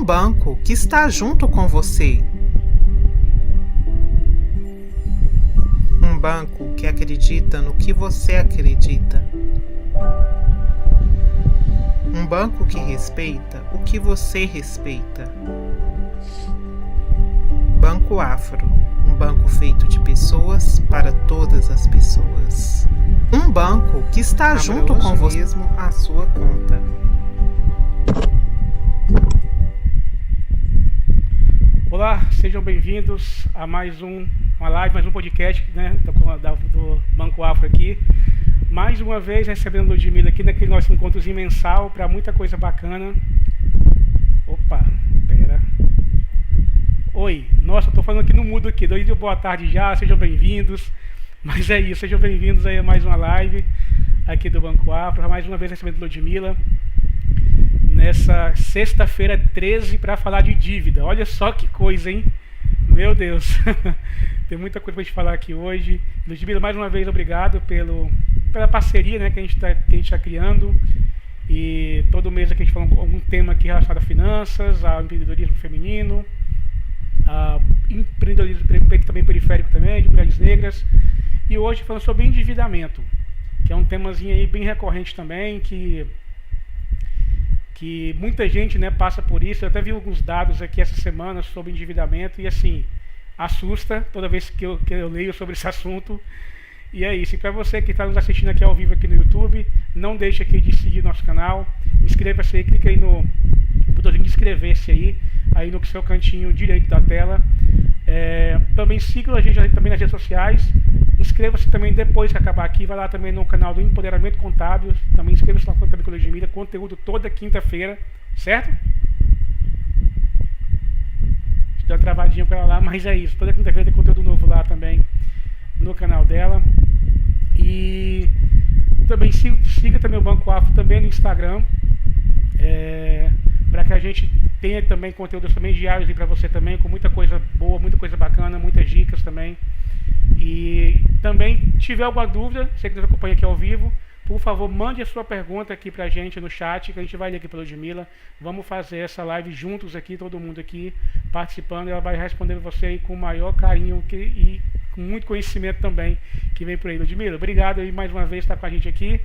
banco que está junto com você. Um banco que acredita no que você acredita. Um banco que respeita o que você respeita. Banco Afro, um banco feito de pessoas para todas as pessoas. Um banco que está junto com você mesmo a sua conta. Olá, sejam bem-vindos a mais uma live, mais um podcast, né, do Banco Afro aqui. Mais uma vez recebendo a Ludmila aqui naquele nosso encontrozinho mensal para muita coisa bacana. Opa, pera. Oi, nossa, eu tô falando aqui no mudo aqui. Dois dias, boa tarde já, sejam bem-vindos. Mas é isso, sejam bem-vindos aí a mais uma live aqui do Banco Afro. Mais uma vez recebendo a Ludmila nessa sexta-feira 13 para falar de dívida. Olha só que coisa, hein? Meu Deus. Tem muita coisa para a gente falar aqui hoje. Ludmila, mais uma vez, obrigado pela parceria, né, que a gente está criando. E todo mês aqui a gente fala algum tema aqui relacionado a finanças, ao empreendedorismo feminino, a empreendedorismo também periférico também, de mulheres negras. E hoje falando sobre endividamento, que é um temazinho aí bem recorrente também, que muita gente, né, passa por isso. Eu até vi alguns dados aqui essa semana sobre endividamento e assim, assusta toda vez que eu leio sobre esse assunto. E é isso. E para você que está nos assistindo aqui ao vivo aqui no YouTube, não deixe aqui de seguir nosso canal, inscreva-se aí, clica aí no botãozinho de inscrever-se aí no seu cantinho direito da tela. Também siga a gente também nas redes sociais. Inscreva-se também depois que acabar aqui, vai lá também no canal do Empoderamento Contábil, também inscreva-se lá também com a Ludmila, conteúdo toda quinta-feira, certo? Deu uma travadinha com ela lá, mas é isso, toda quinta-feira tem conteúdo novo lá também no canal dela. E também siga também o Banco Afro também no Instagram, para que a gente tenha também conteúdos também diários para você também, com muita coisa boa, muita coisa bacana, muitas dicas também. E também, se tiver alguma dúvida, você que nos acompanha aqui ao vivo, por favor, mande a sua pergunta aqui pra gente no chat, que a gente vai ler aqui pela Ludmila. Vamos fazer essa live juntos aqui, todo mundo aqui participando. Ela vai responder você aí com o maior carinho e com muito conhecimento também que vem por aí. Ludmila, obrigado aí mais uma vez por estar com a gente aqui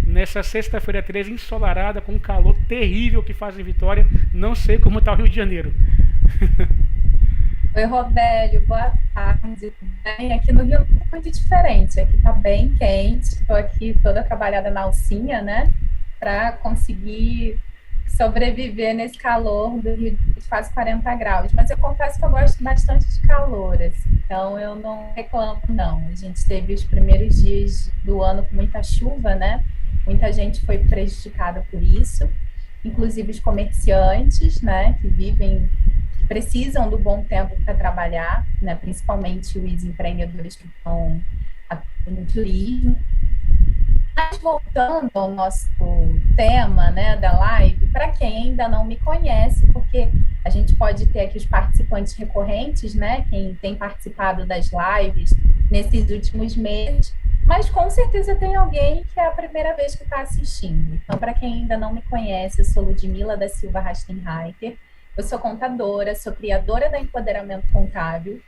nessa sexta-feira 13, ensolarada, com um calor terrível que faz em Vitória. Não sei como está o Rio de Janeiro. Oi, Robélio, boa tarde. Bem, aqui no Rio é muito diferente, aqui tá bem quente, estou aqui toda trabalhada na alcinha, né, para conseguir sobreviver nesse calor do Rio de quase 40 graus, mas eu confesso que eu gosto bastante de calor, assim, então eu não reclamo não. A gente teve os primeiros dias do ano com muita chuva, né, muita gente foi prejudicada por isso, inclusive os comerciantes, né, que precisam do bom tempo para trabalhar, né, principalmente os empreendedores que estão no turismo. Mas voltando ao nosso tema, né, da live, para quem ainda não me conhece, porque a gente pode ter aqui os participantes recorrentes, né, quem tem participado das lives nesses últimos meses, mas com certeza tem alguém que é a primeira vez que está assistindo. Então, para quem ainda não me conhece, eu sou Ludmila da Silva Rastenreiter. Eu sou contadora, sou criadora da Empoderamento Contábil,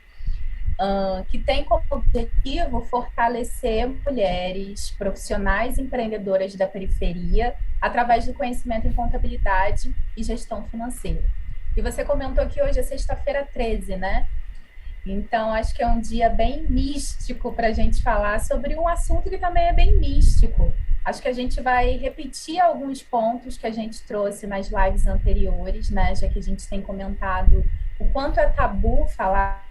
que tem como objetivo fortalecer mulheres profissionais empreendedoras da periferia através do conhecimento em contabilidade e gestão financeira. E você comentou que hoje é sexta-feira 13, né? Então, acho que é um dia bem místico para a gente falar sobre um assunto que também é bem místico. Acho que a gente vai repetir alguns pontos que a gente trouxe nas lives anteriores, né? Já que a gente tem comentado o quanto é tabu falar.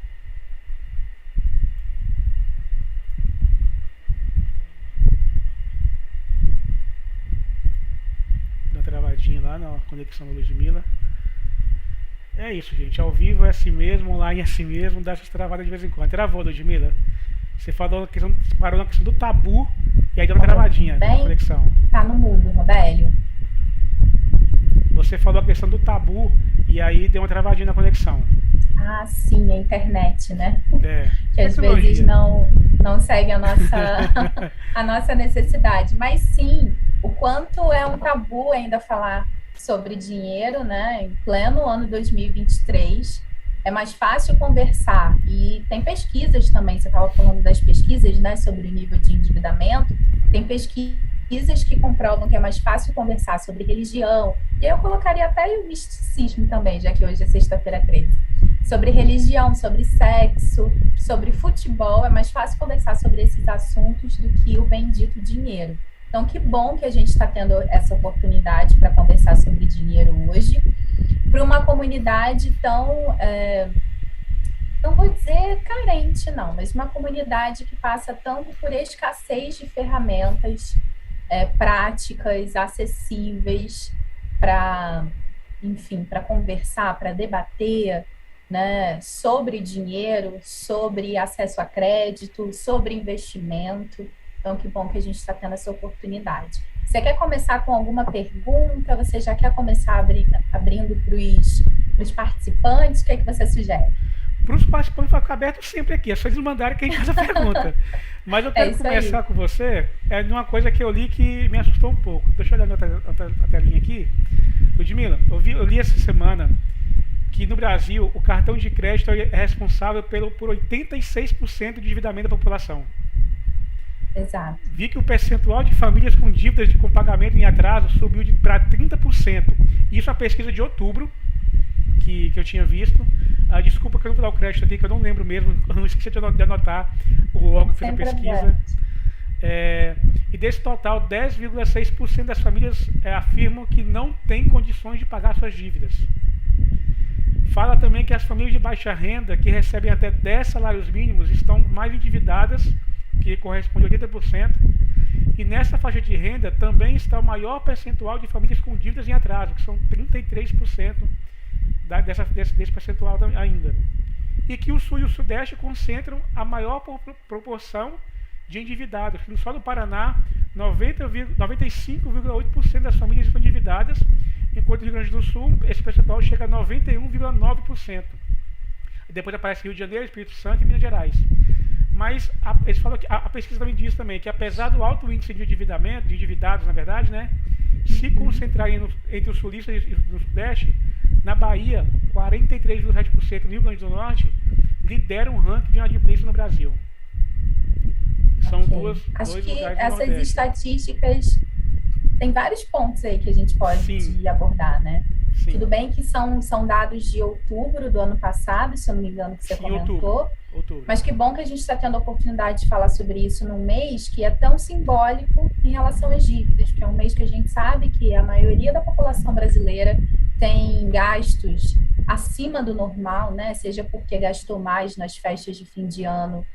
Dá uma travadinha lá na conexão da Ludmila. É isso, gente. Ao vivo é assim mesmo, online é assim mesmo, dá essas travadas de vez em quando. Travou, Ludmila. Você parou na questão do tabu e aí deu uma travadinha na conexão. Tá no mudo, Robélio. Você falou a questão do tabu e aí deu uma travadinha na conexão. Ah, sim, a internet, né? Que às tecnologia. Vezes não segue a nossa necessidade. Mas sim, o quanto é um tabu ainda falar sobre dinheiro, né? Em pleno ano 2023, é mais fácil conversar. E tem pesquisas também, você estava falando das pesquisas, né, sobre o nível de endividamento, tem pesquisas que comprovam que é mais fácil conversar sobre religião, e eu colocaria até o misticismo também, já que hoje é sexta-feira 13. Sobre religião, sobre sexo, sobre futebol, é mais fácil conversar sobre esses assuntos do que o bendito dinheiro. Então, que bom que a gente está tendo essa oportunidade para conversar sobre dinheiro hoje, para uma comunidade tão, não vou dizer carente, não, mas uma comunidade que passa tanto por escassez de ferramentas práticas, acessíveis, para, enfim, para conversar, para debater, né, sobre dinheiro, sobre acesso a crédito, sobre investimento. Então, que bom que a gente está tendo essa oportunidade. Você quer começar com alguma pergunta? Você já quer começar abrindo para os participantes? O que é que você sugere? Para os participantes vai ficar aberto sempre aqui, é só eles mandarem que a gente faz a pergunta. Mas eu quero começar com você, de uma coisa que eu li que me assustou um pouco. Deixa eu olhar a telinha aqui. Ludmila, eu li essa semana que no Brasil o cartão de crédito é responsável por 86% de endividamento da população. Exato. Vi que o percentual de famílias com dívidas com pagamento em atraso subiu para 30%. Isso é uma pesquisa de outubro que eu tinha visto. Desculpa que eu não vou dar o crédito aqui, que eu não lembro mesmo. Eu não esqueci de anotar o órgão que fez a pesquisa. E desse total, 10,6% das famílias afirmam que não têm condições de pagar suas dívidas. Fala também que as famílias de baixa renda, que recebem até 10 salários mínimos, estão mais endividadas, que corresponde a 80%, e nessa faixa de renda também está o maior percentual de famílias com dívidas em atraso, que são 33% desse percentual ainda. E que o Sul e o Sudeste concentram a maior proporção de endividados. Só no Paraná, 95,8% das famílias estão endividadas, enquanto no Rio Grande do Sul, esse percentual chega a 91,9%. Depois aparece Rio de Janeiro, Espírito Santo e Minas Gerais. Mas eles falam que a pesquisa também diz também que apesar do alto índice de endividamento, de endividados na verdade, né, se concentrarem entre os sulistas e o Sudeste, na Bahia, 43,7%, no Rio Grande do Norte, lideram o ranking de inadimplência no Brasil. São dois Acho que lugares essas estatísticas, tem vários pontos aí que a gente pode abordar, né? Sim. Tudo bem que são dados de outubro do ano passado, se eu não me engano, que você comentou. Outubro. Mas que bom que a gente está tendo a oportunidade de falar sobre isso num mês que é tão simbólico em relação às dívidas, que é um mês que a gente sabe que a maioria da população brasileira tem gastos acima do normal, né? Seja porque gastou mais nas festas de fim de ano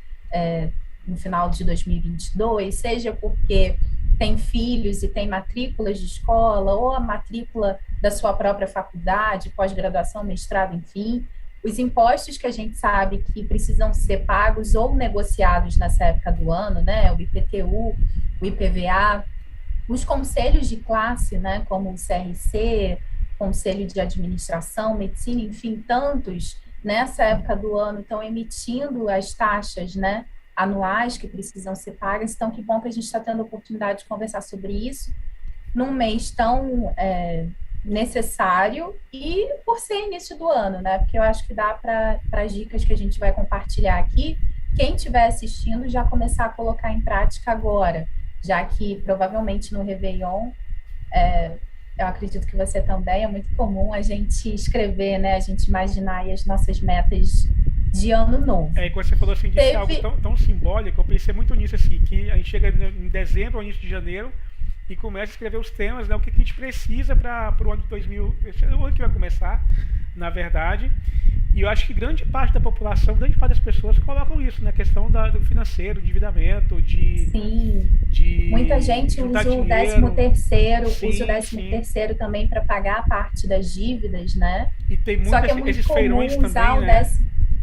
no final de 2022, seja porque tem filhos e tem matrículas de escola, ou a matrícula da sua própria faculdade, pós-graduação, mestrado, enfim. Os impostos que a gente sabe que precisam ser pagos ou negociados nessa época do ano, né? O IPTU, o IPVA, os conselhos de classe, né? Como o CRC, Conselho de Administração, Medicina, enfim, tantos nessa época do ano estão emitindo as taxas, né, anuais que precisam ser pagas. Então, que bom que a gente está tendo a oportunidade de conversar sobre isso num mês tão necessário e por ser início do ano, né? Porque eu acho que dá para as dicas que a gente vai compartilhar aqui, quem estiver assistindo já começar a colocar em prática agora, já que provavelmente no Réveillon, eu acredito que você também, é muito comum a gente escrever, né? A gente imaginar aí as nossas metas de ano novo. E quando você falou assim, de algo tão simbólico, eu pensei muito nisso, assim, que a gente chega em dezembro ou início de janeiro e começa a escrever os temas, né, o que a gente precisa para o ano de 2000, esse é o ano que vai começar, na verdade. E eu acho que grande parte da população, grande parte das pessoas colocam isso, né, a questão do financeiro, endividamento, muita gente usa o 13º, usa o 13º também para pagar a parte das dívidas, né? E tem esses feirões também, né?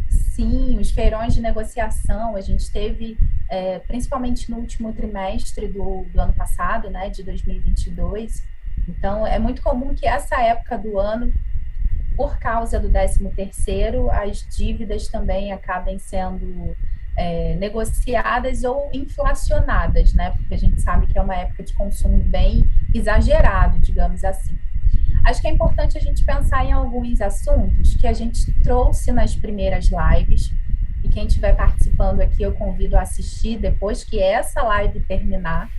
Sim, os feirões de negociação, a gente teve, principalmente no último trimestre do ano passado, né, de 2022. Então, é muito comum que essa época do ano, por causa do 13º, as dívidas também acabem sendo negociadas ou inflacionadas, né, porque a gente sabe que é uma época de consumo bem exagerado, digamos assim. Acho que é importante a gente pensar em alguns assuntos que a gente trouxe nas primeiras lives, e quem estiver participando aqui eu convido a assistir depois que essa live terminar,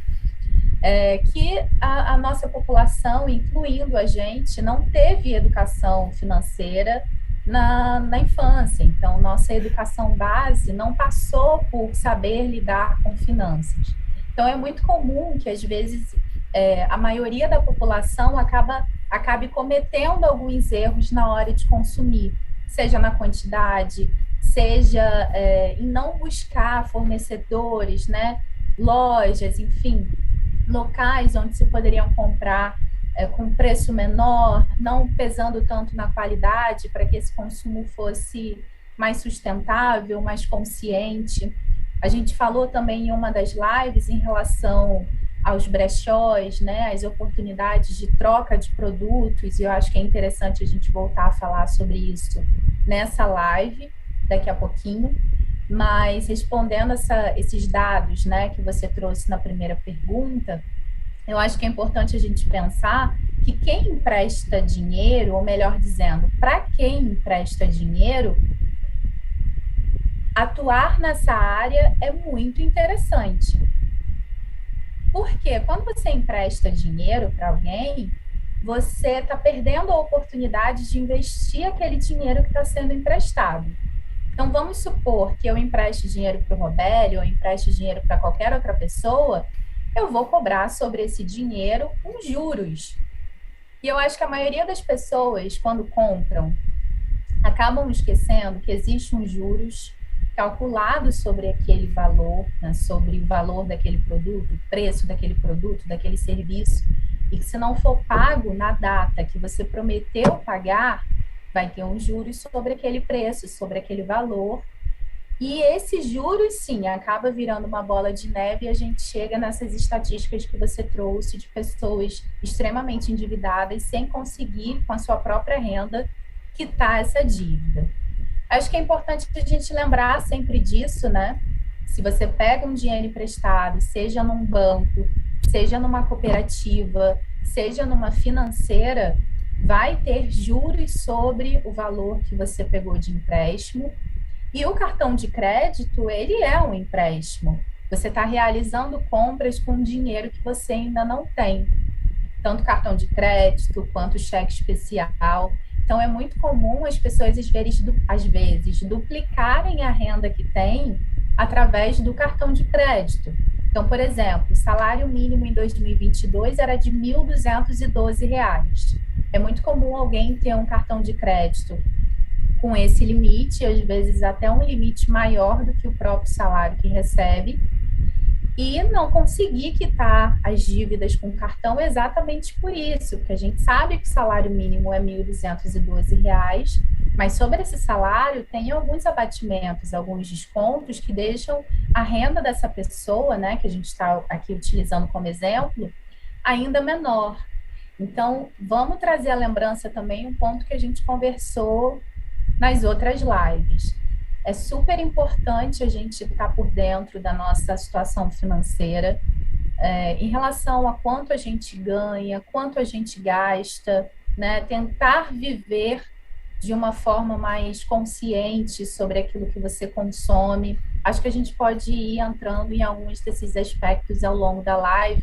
que a nossa população, incluindo a gente, não teve educação financeira na infância. Então, nossa educação base não passou por saber lidar com finanças. Então, é muito comum que, às vezes, a maioria da população acabe cometendo alguns erros na hora de consumir, seja na quantidade, seja em não buscar fornecedores, né, lojas, enfim, locais onde se poderiam comprar com preço menor, não pesando tanto na qualidade, para que esse consumo fosse mais sustentável, mais consciente. A gente falou também em uma das lives em relação aos brechós, né, as oportunidades de troca de produtos, e eu acho que é interessante a gente voltar a falar sobre isso nessa live, daqui a pouquinho. Mas respondendo esses dados, né, que você trouxe na primeira pergunta, eu acho que é importante a gente pensar que quem empresta dinheiro, ou melhor dizendo, para quem empresta dinheiro, atuar nessa área é muito interessante. Porque quando você empresta dinheiro para alguém, você está perdendo a oportunidade de investir aquele dinheiro que está sendo emprestado. Então, vamos supor que eu empreste dinheiro para o Robério, ou empreste dinheiro para qualquer outra pessoa, eu vou cobrar sobre esse dinheiro os juros. E eu acho que a maioria das pessoas, quando compram, acabam esquecendo que existe um juros calculado sobre aquele valor, né, sobre o valor daquele produto, o preço daquele produto, daquele serviço, e que se não for pago na data que você prometeu pagar, vai ter um juros sobre aquele preço, sobre aquele valor, e esses juros, sim, acaba virando uma bola de neve e a gente chega nessas estatísticas que você trouxe de pessoas extremamente endividadas sem conseguir, com a sua própria renda, quitar essa dívida. Acho que é importante a gente lembrar sempre disso, né? Se você pega um dinheiro emprestado, seja num banco, seja numa cooperativa, seja numa financeira, vai ter juros sobre o valor que você pegou de empréstimo. E o cartão de crédito, ele é um empréstimo. Você está realizando compras com dinheiro que você ainda não tem. Tanto cartão de crédito, quanto cheque especial. Então, é muito comum as pessoas, às vezes, duplicarem a renda que têm através do cartão de crédito. Então, por exemplo, o salário mínimo em 2022 era de R$ 1.212. É muito comum alguém ter um cartão de crédito com esse limite, às vezes até um limite maior do que o próprio salário que recebe, e não conseguir quitar as dívidas com o cartão exatamente por isso, porque a gente sabe que o salário mínimo é R$ 1.212, mas sobre esse salário tem alguns abatimentos, alguns descontos que deixam a renda dessa pessoa, né, que a gente está aqui utilizando como exemplo, ainda menor. Então, vamos trazer à lembrança também um ponto que a gente conversou nas outras lives. É super importante a gente estar por dentro da nossa situação financeira, em relação a quanto a gente ganha, quanto a gente gasta, né? Tentar viver de uma forma mais consciente sobre aquilo que você consome. Acho que a gente pode ir entrando em alguns desses aspectos ao longo da live,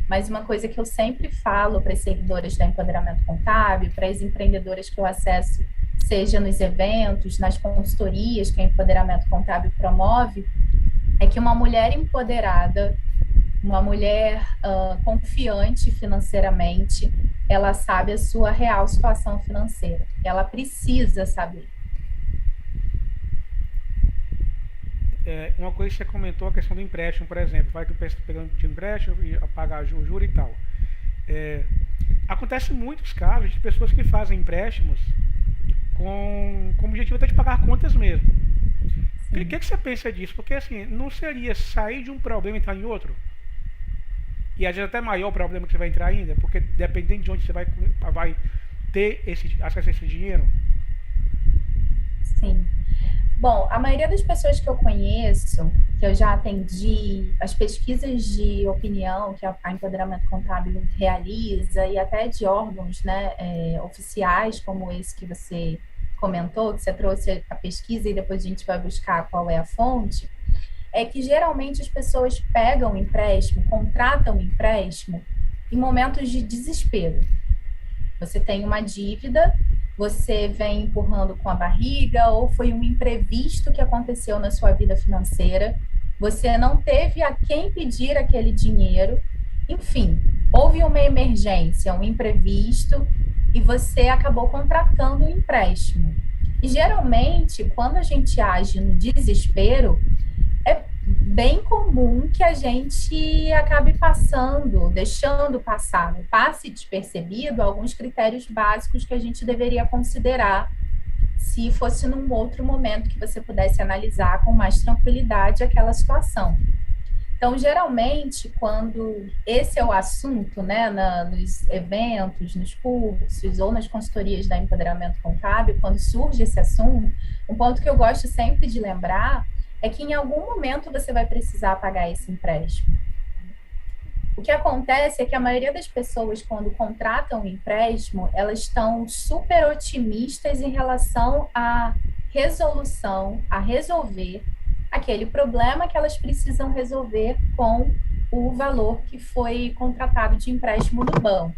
mas uma coisa que eu sempre falo para as seguidoras da Empoderamento Contábil, para as empreendedoras que eu acesso, seja nos eventos, nas consultorias que a Empoderamento Contábil promove, é que uma mulher empoderada, uma mulher confiante financeiramente, ela sabe a sua real situação financeira. Ela precisa saber. Uma coisa que você comentou, a questão do empréstimo, por exemplo. Vai que o pessoal pegando um empréstimo e pagar o juro e tal. Acontece muitos casos de pessoas que fazem empréstimos com o objetivo até de pagar contas mesmo. O que você pensa disso? Porque assim, não seria sair de um problema e entrar em outro? E às vezes até maior o problema que você vai entrar ainda, porque dependendo de onde você vai ter acesso a esse dinheiro? Sim. Bom, a maioria das pessoas que eu conheço, que eu já atendi, as pesquisas de opinião que a Empoderamento Contábil realiza, e até de órgãos, né, oficiais, como esse que você comentou, que você trouxe a pesquisa e depois a gente vai buscar qual é a fonte, é que geralmente as pessoas pegam o empréstimo, contratam o empréstimo em momentos de desespero. Você tem uma dívida, você vem empurrando com a barriga, ou foi um imprevisto que aconteceu na sua vida financeira, você não teve a quem pedir aquele dinheiro, enfim, houve uma emergência, um imprevisto, e você acabou contratando um empréstimo. E geralmente, quando a gente age no desespero, é bem comum que a gente acabe deixando passar, passe despercebido alguns critérios básicos que a gente deveria considerar se fosse num outro momento que você pudesse analisar com mais tranquilidade aquela situação. Então, geralmente, quando esse é o assunto, né, nos eventos, nos cursos ou nas consultorias da Empoderamento Contábil, quando surge esse assunto, um ponto que eu gosto sempre de lembrar é que em algum momento você vai precisar pagar esse empréstimo. O que acontece é que a maioria das pessoas, quando contratam um empréstimo, elas estão super otimistas em relação à resolução, a resolver aquele problema que elas precisam resolver com o valor que foi contratado de empréstimo no banco.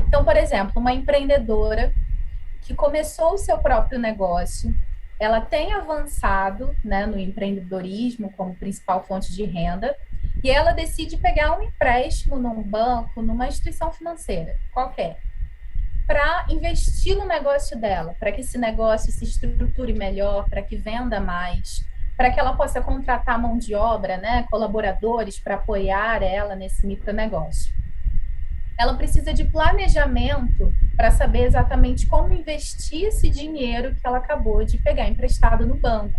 Então, por exemplo, uma empreendedora que começou o seu próprio negócio, ela tem avançado, né, no empreendedorismo como principal fonte de renda, e ela decide pegar um empréstimo num banco, numa instituição financeira, qualquer, para investir no negócio dela, para que esse negócio se estruture melhor, para que venda mais, para que ela possa contratar mão de obra, né, colaboradores para apoiar ela nesse micronegócio. Ela precisa de planejamento para saber exatamente como investir esse dinheiro que ela acabou de pegar emprestado no banco.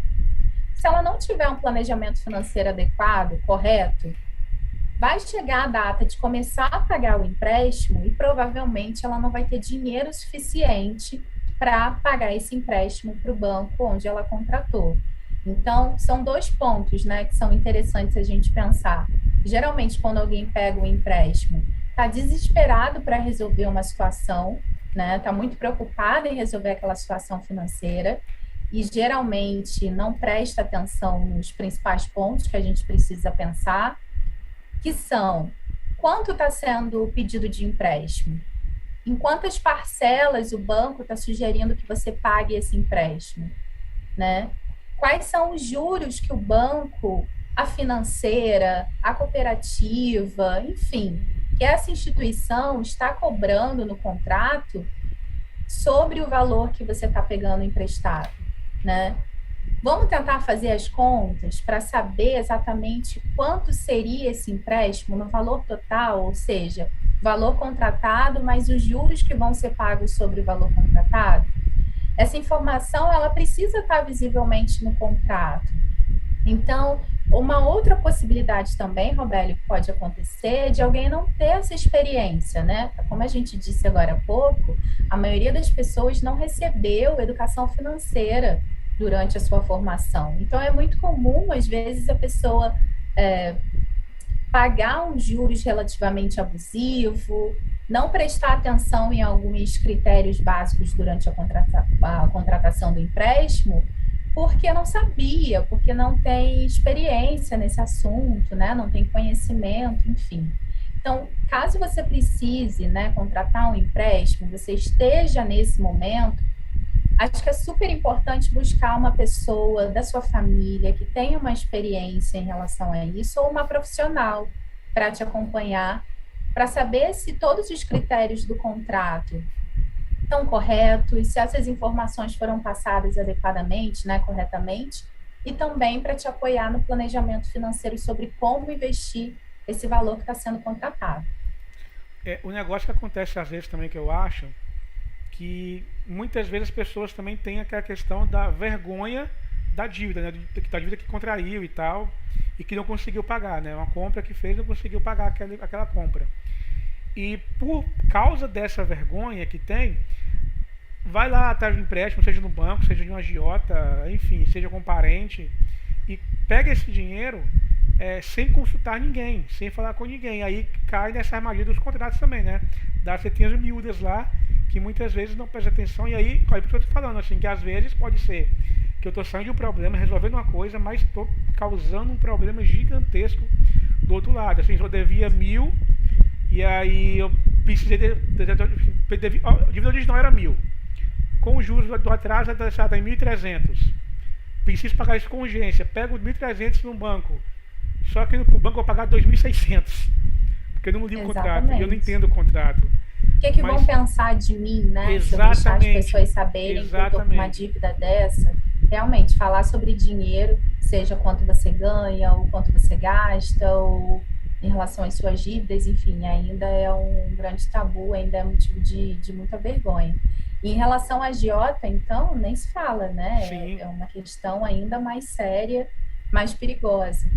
Se ela não tiver um planejamento financeiro adequado, correto, vai chegar a data de começar a pagar o empréstimo e provavelmente ela não vai ter dinheiro suficiente para pagar esse empréstimo para o banco onde ela contratou. Então, são dois pontos, né, que são interessantes a gente pensar. Geralmente, quando alguém pega um empréstimo, está desesperado para resolver uma situação, né, está muito preocupado em resolver aquela situação financeira e geralmente não presta atenção nos principais pontos que a gente precisa pensar, que são: quanto está sendo o pedido de empréstimo? Em quantas parcelas o banco está sugerindo que você pague esse empréstimo, né? Quais são os juros que o banco, a financeira, a cooperativa, enfim, que essa instituição está cobrando no contrato sobre o valor que você está pegando emprestado, né? Vamos tentar fazer as contas para saber exatamente quanto seria esse empréstimo no valor total, ou seja, valor contratado mais os juros que vão ser pagos sobre o valor contratado. Essa informação, ela precisa estar visivelmente no contrato. Então, uma outra possibilidade também, Robélio, que pode acontecer é de alguém não ter essa experiência, né? Como a gente disse agora há pouco, a maioria das pessoas não recebeu educação financeira durante a sua formação. Então, é muito comum, às vezes, a pessoa pagar uns juros relativamente abusivo, não prestar atenção em alguns critérios básicos durante a contratação do empréstimo, porque não sabia, porque não tem experiência nesse assunto, né? Não tem conhecimento, enfim. Então, caso você precise, né, contratar um empréstimo, você esteja nesse momento, acho que é super importante buscar uma pessoa da sua família que tenha uma experiência em relação a isso, ou uma profissional para te acompanhar, para saber se todos os critérios do contrato estão corretos, se essas informações foram passadas adequadamente, né, corretamente, e também para te apoiar no planejamento financeiro sobre como investir esse valor que está sendo contratado. O negócio que acontece às vezes também, que eu acho, que muitas vezes as pessoas também têm aquela questão da vergonha da dívida, né, da dívida que contraiu e tal, e que não conseguiu pagar, né, uma compra que fez e não conseguiu pagar aquela compra. E por causa dessa vergonha que tem, vai lá atrás do empréstimo, seja no banco, seja de um agiota, enfim, seja com um parente, e pega esse dinheiro sem consultar ninguém, sem falar com ninguém. Aí cai nessa armadilha dos contratos também, né? Das letrinhas miúdas lá, que muitas vezes não presta atenção. E aí, olha, por que eu tô falando assim, que às vezes pode ser que eu tô saindo de um problema, resolvendo uma coisa, mas estou causando um problema gigantesco do outro lado. Assim, eu devia 1.000, e aí eu precisei a dívida original era 1.000. Com os juros do atraso está em 1.300. Preciso pagar isso com urgência. Pego 1.300 no banco. Só que no banco eu vou pagar 2.600. Porque eu não li o contrato e eu não entendo o contrato. O que vão pensar de mim, né? Se eu deixar as pessoas saberem que eu estou com uma dívida dessa. Realmente, falar sobre dinheiro, seja quanto você ganha, ou quanto você gasta, ou em relação às suas dívidas, enfim, ainda é um grande tabu, ainda é motivo de muita vergonha. E em relação à agiota, então, nem se fala, né? Sim. É uma questão ainda mais séria, mais perigosa.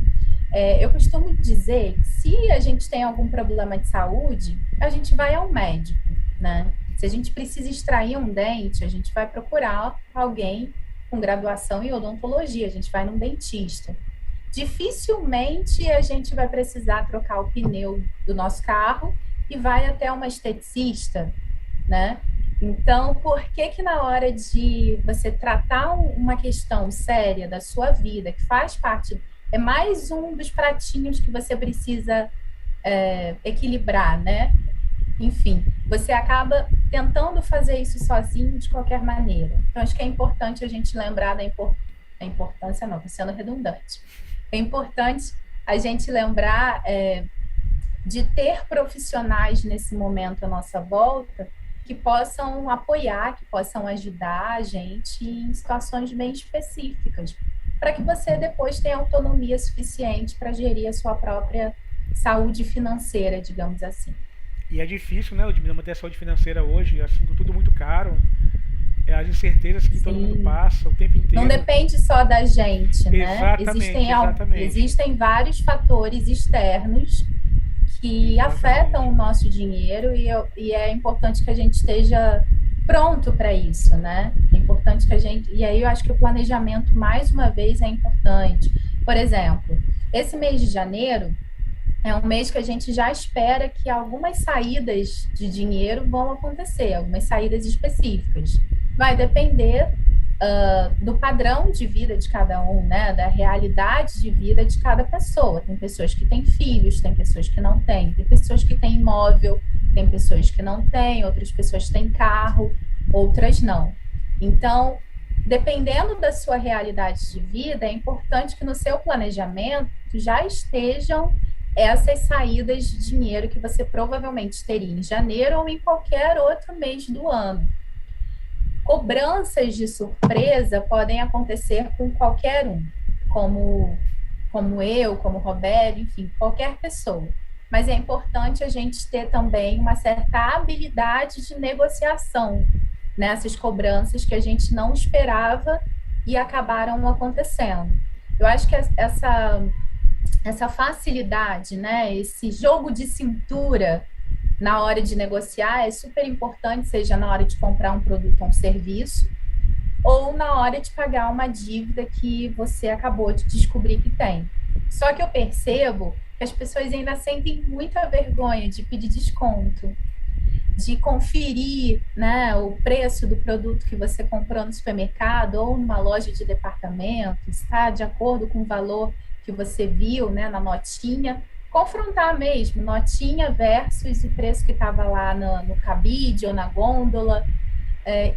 Eu costumo dizer que se a gente tem algum problema de saúde, a gente vai ao médico, né? Se a gente precisa extrair um dente, a gente vai procurar alguém com graduação em odontologia, a gente vai num dentista. Dificilmente a gente vai precisar trocar o pneu do nosso carro e vai até uma esteticista, né? Então, por que na hora de você tratar uma questão séria da sua vida, que faz parte, é mais um dos pratinhos que você precisa equilibrar, né? Enfim, você acaba tentando fazer isso sozinho de qualquer maneira. Então, acho que é importante a gente lembrar da importância, não, estou sendo redundante. É importante a gente lembrar de ter profissionais nesse momento à nossa volta que possam apoiar, que possam ajudar a gente em situações bem específicas, para que você depois tenha autonomia suficiente para gerir a sua própria saúde financeira, digamos assim. E é difícil, né, Ludmila, manter a saúde financeira hoje, assim, tudo muito caro. As incertezas que todo mundo passa o tempo inteiro. Não depende só da gente, né? Exatamente. Existem vários fatores externos que afetam o nosso dinheiro e é importante que a gente esteja pronto para isso, né? É importante que a gente... E aí eu acho que o planejamento, mais uma vez, é importante. Por exemplo, esse mês de janeiro é um mês que a gente já espera que algumas saídas de dinheiro vão acontecer, algumas saídas específicas. Vai depender do padrão de vida de cada um, né? Da realidade de vida de cada pessoa. Tem pessoas que têm filhos, tem pessoas que não têm, tem pessoas que têm imóvel, tem pessoas que não têm, outras pessoas têm carro, outras não. Então, dependendo da sua realidade de vida, é importante que no seu planejamento já estejam essas saídas de dinheiro que você provavelmente teria em janeiro ou em qualquer outro mês do ano. Cobranças de surpresa podem acontecer com qualquer um, como eu, como o Roberto, enfim, qualquer pessoa. Mas é importante a gente ter também uma certa habilidade de negociação nessas cobranças que a gente não esperava e acabaram acontecendo. Eu acho que essa facilidade, né, esse jogo de cintura na hora de negociar é super importante, seja na hora de comprar um produto ou um serviço, ou na hora de pagar uma dívida que você acabou de descobrir que tem. Só que eu percebo que as pessoas ainda sentem muita vergonha de pedir desconto, de conferir, né, o preço do produto que você comprou no supermercado ou numa loja de departamento, está de acordo com o valor que você viu, né, na notinha. Confrontar mesmo, notinha versus o preço que estava lá no cabide ou na gôndola,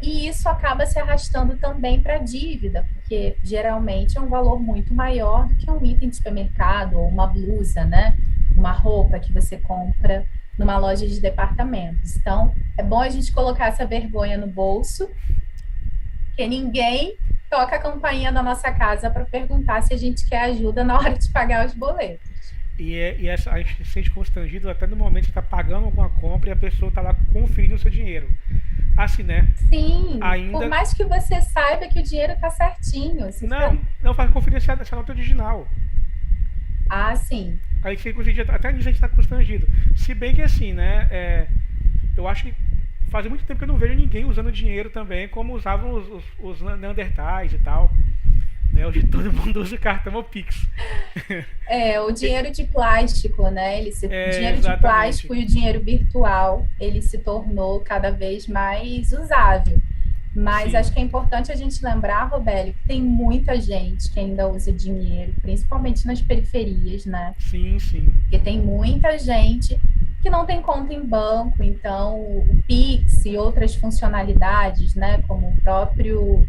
e isso acaba se arrastando também para a dívida, porque geralmente é um valor muito maior do que um item de supermercado ou uma blusa, né? Uma roupa que você compra numa loja de departamentos. Então, é bom a gente colocar essa vergonha no bolso, porque ninguém toca a campainha da nossa casa para perguntar se a gente quer ajuda na hora de pagar os boletos. A gente se sente constrangido até no momento que você está pagando alguma compra e a pessoa está lá conferindo o seu dinheiro. Assim, né? Sim, por mais que você saiba que o dinheiro está certinho. Não faz conferir se a nota original. Ah, sim. Aí você, até nisso a gente está constrangido. Se bem que assim, né? Eu acho que faz muito tempo que eu não vejo ninguém usando dinheiro também como usavam os Neandertais e tal. né? Hoje todo mundo usa cartão ou Pix. O dinheiro de plástico, né? O dinheiro de Exatamente. plástico e o dinheiro virtual, ele se tornou cada vez mais usável. Mas Sim. acho que é importante a gente lembrar, Robélio, que tem muita gente que ainda usa dinheiro, principalmente nas periferias, né? Sim, sim. Porque tem muita gente que não tem conta em banco, então o Pix e outras funcionalidades, né? Como o próprio...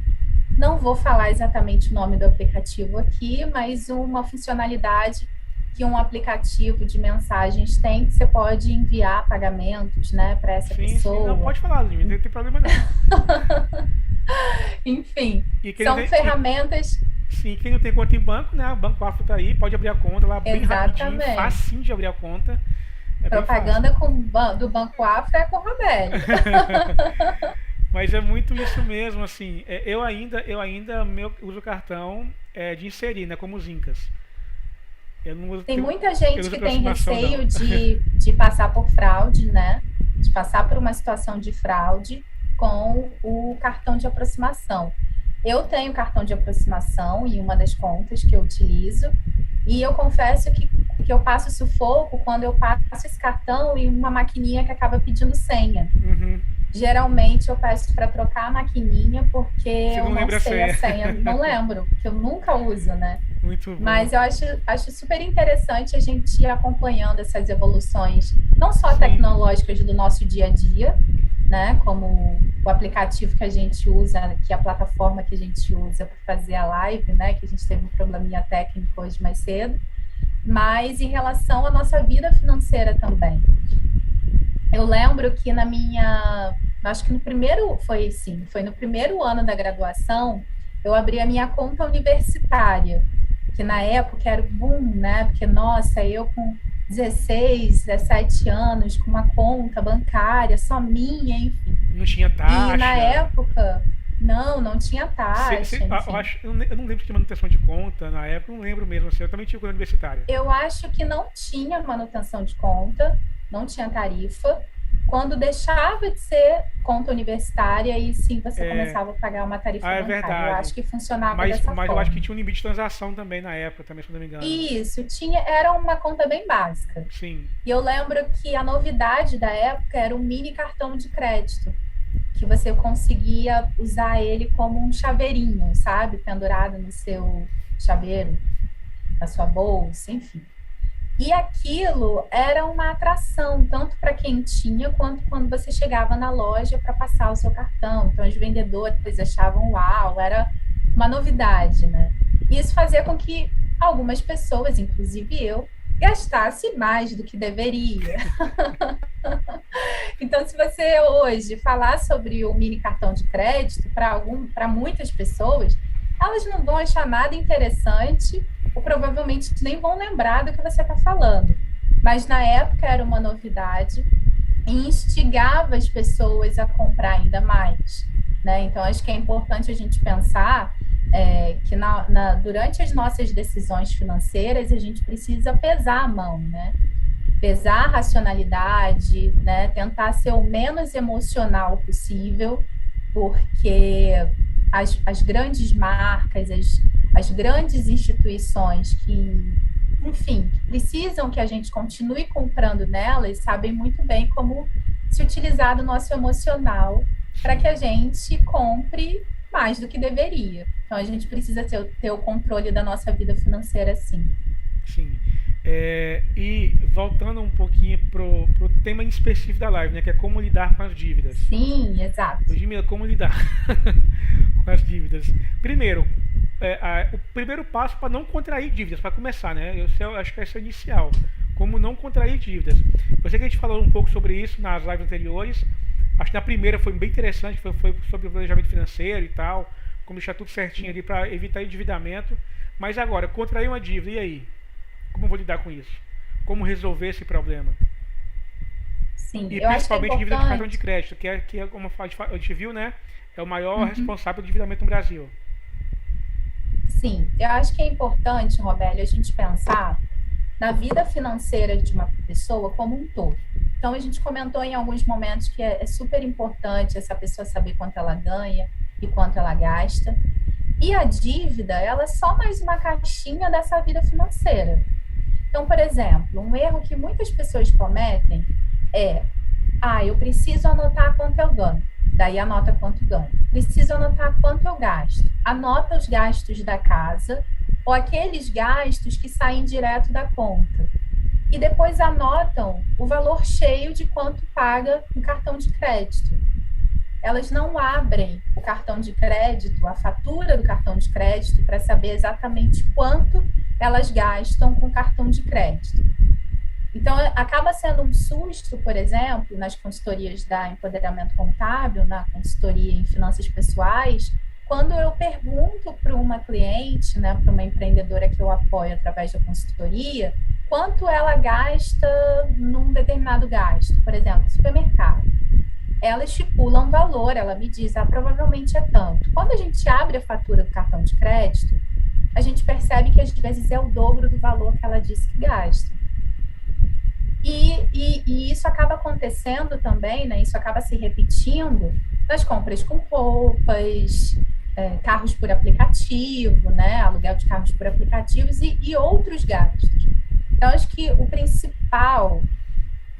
Não vou falar exatamente o nome do aplicativo aqui, mas uma funcionalidade que um aplicativo de mensagens tem, que você pode enviar pagamentos, né, para essa pessoa. Sim, não pode falar, Lívia, não tem problema não. Enfim, são tem, ferramentas... Sim, quem não tem conta em banco, né, o Banco Afro tá aí, pode abrir a conta lá bem rapidinho, facinho de abrir a conta. Propaganda do Banco Afro é com o Robélio. Mas é muito isso mesmo, assim, eu ainda uso cartão de inserir, né, como os Incas. Tem muita gente que tem receio de passar por fraude, né? De passar por uma situação de fraude com o cartão de aproximação. Eu tenho cartão de aproximação em uma das contas que eu utilizo, e eu confesso que eu passo sufoco quando eu passo esse cartão em uma maquininha que acaba pedindo senha. Uhum. Geralmente eu peço para trocar a maquininha porque eu não sei a senha, não lembro, porque eu nunca uso, né? Muito bom. Mas eu acho super interessante a gente ir acompanhando essas evoluções, não só tecnológicas do nosso dia a dia, né? Como o aplicativo que a gente usa, que é a plataforma que a gente usa para fazer a live, né? Que a gente teve um probleminha técnico hoje mais cedo, mas em relação à nossa vida financeira também. Eu lembro que acho que no primeiro ano da graduação, eu abri a minha conta universitária, que na época era o boom, né? Porque, nossa, eu com 16, 17 anos, com uma conta bancária só minha, enfim. Não tinha taxa. E na época, não tinha taxa. Eu não lembro de manutenção de conta na época, não lembro mesmo, assim, eu também tinha conta universitária. Eu acho que não tinha manutenção de conta, não tinha tarifa. Quando deixava de ser conta universitária, aí sim você começava a pagar uma tarifa bancária. Verdade. Eu acho que funcionava dessa forma. Mas eu acho que tinha um limite de transação também na época, também, se não me engano. Isso, era uma conta bem básica. Sim. E eu lembro que a novidade da época era um mini cartão de crédito, que você conseguia usar ele como um chaveirinho, sabe? Pendurado no seu chaveiro, na sua bolsa, enfim. E aquilo era uma atração, tanto para quem tinha, quanto quando você chegava na loja para passar o seu cartão. Então, os vendedores achavam, uau, era uma novidade, né? E isso fazia com que algumas pessoas, inclusive eu, gastasse mais do que deveria. Então, se você hoje falar sobre o mini cartão de crédito, para muitas pessoas, elas não vão achar nada interessante, ou provavelmente nem vão lembrar do que você está falando. Mas na época era uma novidade e instigava as pessoas a comprar ainda mais, né? Então, acho que é importante a gente pensar que durante as nossas decisões financeiras a gente precisa pesar a mão, né? Pesar a racionalidade, né? Tentar ser o menos emocional possível, porque as grandes marcas, as grandes instituições que, enfim, precisam que a gente continue comprando nelas, sabem muito bem como se utilizar do nosso emocional para que a gente compre mais do que deveria. Então, a gente precisa ter o controle da nossa vida financeira, sim. Sim. E voltando um pouquinho pro tema em específico da live, né, que é como lidar com as dívidas. Sim, exato. Ludmila, como lidar com as dívidas? Primeiro, o primeiro passo para não contrair dívidas, para começar, né? Eu acho que esse é o inicial. Como não contrair dívidas. Eu sei que a gente falou um pouco sobre isso nas lives anteriores. Acho que na primeira foi bem interessante, foi sobre o planejamento financeiro e tal, como deixar tudo certinho ali para evitar endividamento. Mas agora, contrair uma dívida, e aí? Como eu vou lidar com isso? Como resolver esse problema? Sim, e eu principalmente acho que é dívida de cartão de crédito, que é como a gente viu, né? É o maior responsável do endividamento no Brasil. Sim, eu acho que é importante, Robélio, a gente pensar na vida financeira de uma pessoa como um todo. Então, a gente comentou em alguns momentos que é super importante essa pessoa saber quanto ela ganha e quanto ela gasta. E a dívida, ela é só mais uma caixinha dessa vida financeira. Então, por exemplo, um erro que muitas pessoas cometem é: eu preciso anotar quanto eu ganho. Daí anota quanto ganho. Preciso anotar quanto eu gasto. Anota os gastos da casa ou aqueles gastos que saem direto da conta. E depois anotam o valor cheio de quanto paga no cartão de crédito. Elas não abrem o cartão de crédito, a fatura do cartão de crédito, para saber exatamente quanto elas gastam com o cartão de crédito. Então, acaba sendo um susto, por exemplo, nas consultorias da Empoderamento Contábil, na consultoria em finanças pessoais, quando eu pergunto para uma cliente, né, para uma empreendedora que eu apoio através da consultoria, quanto ela gasta num determinado gasto, por exemplo, supermercado. Ela estipula um valor, ela me diz, provavelmente é tanto. Quando a gente abre a fatura do cartão de crédito, a gente percebe que às vezes é o dobro do valor que ela disse que gasta. E isso acaba acontecendo também, né? Isso acaba se repetindo nas compras com roupas, carros por aplicativo, né? Aluguel de carros por aplicativos e outros gastos. Então, acho que o principal,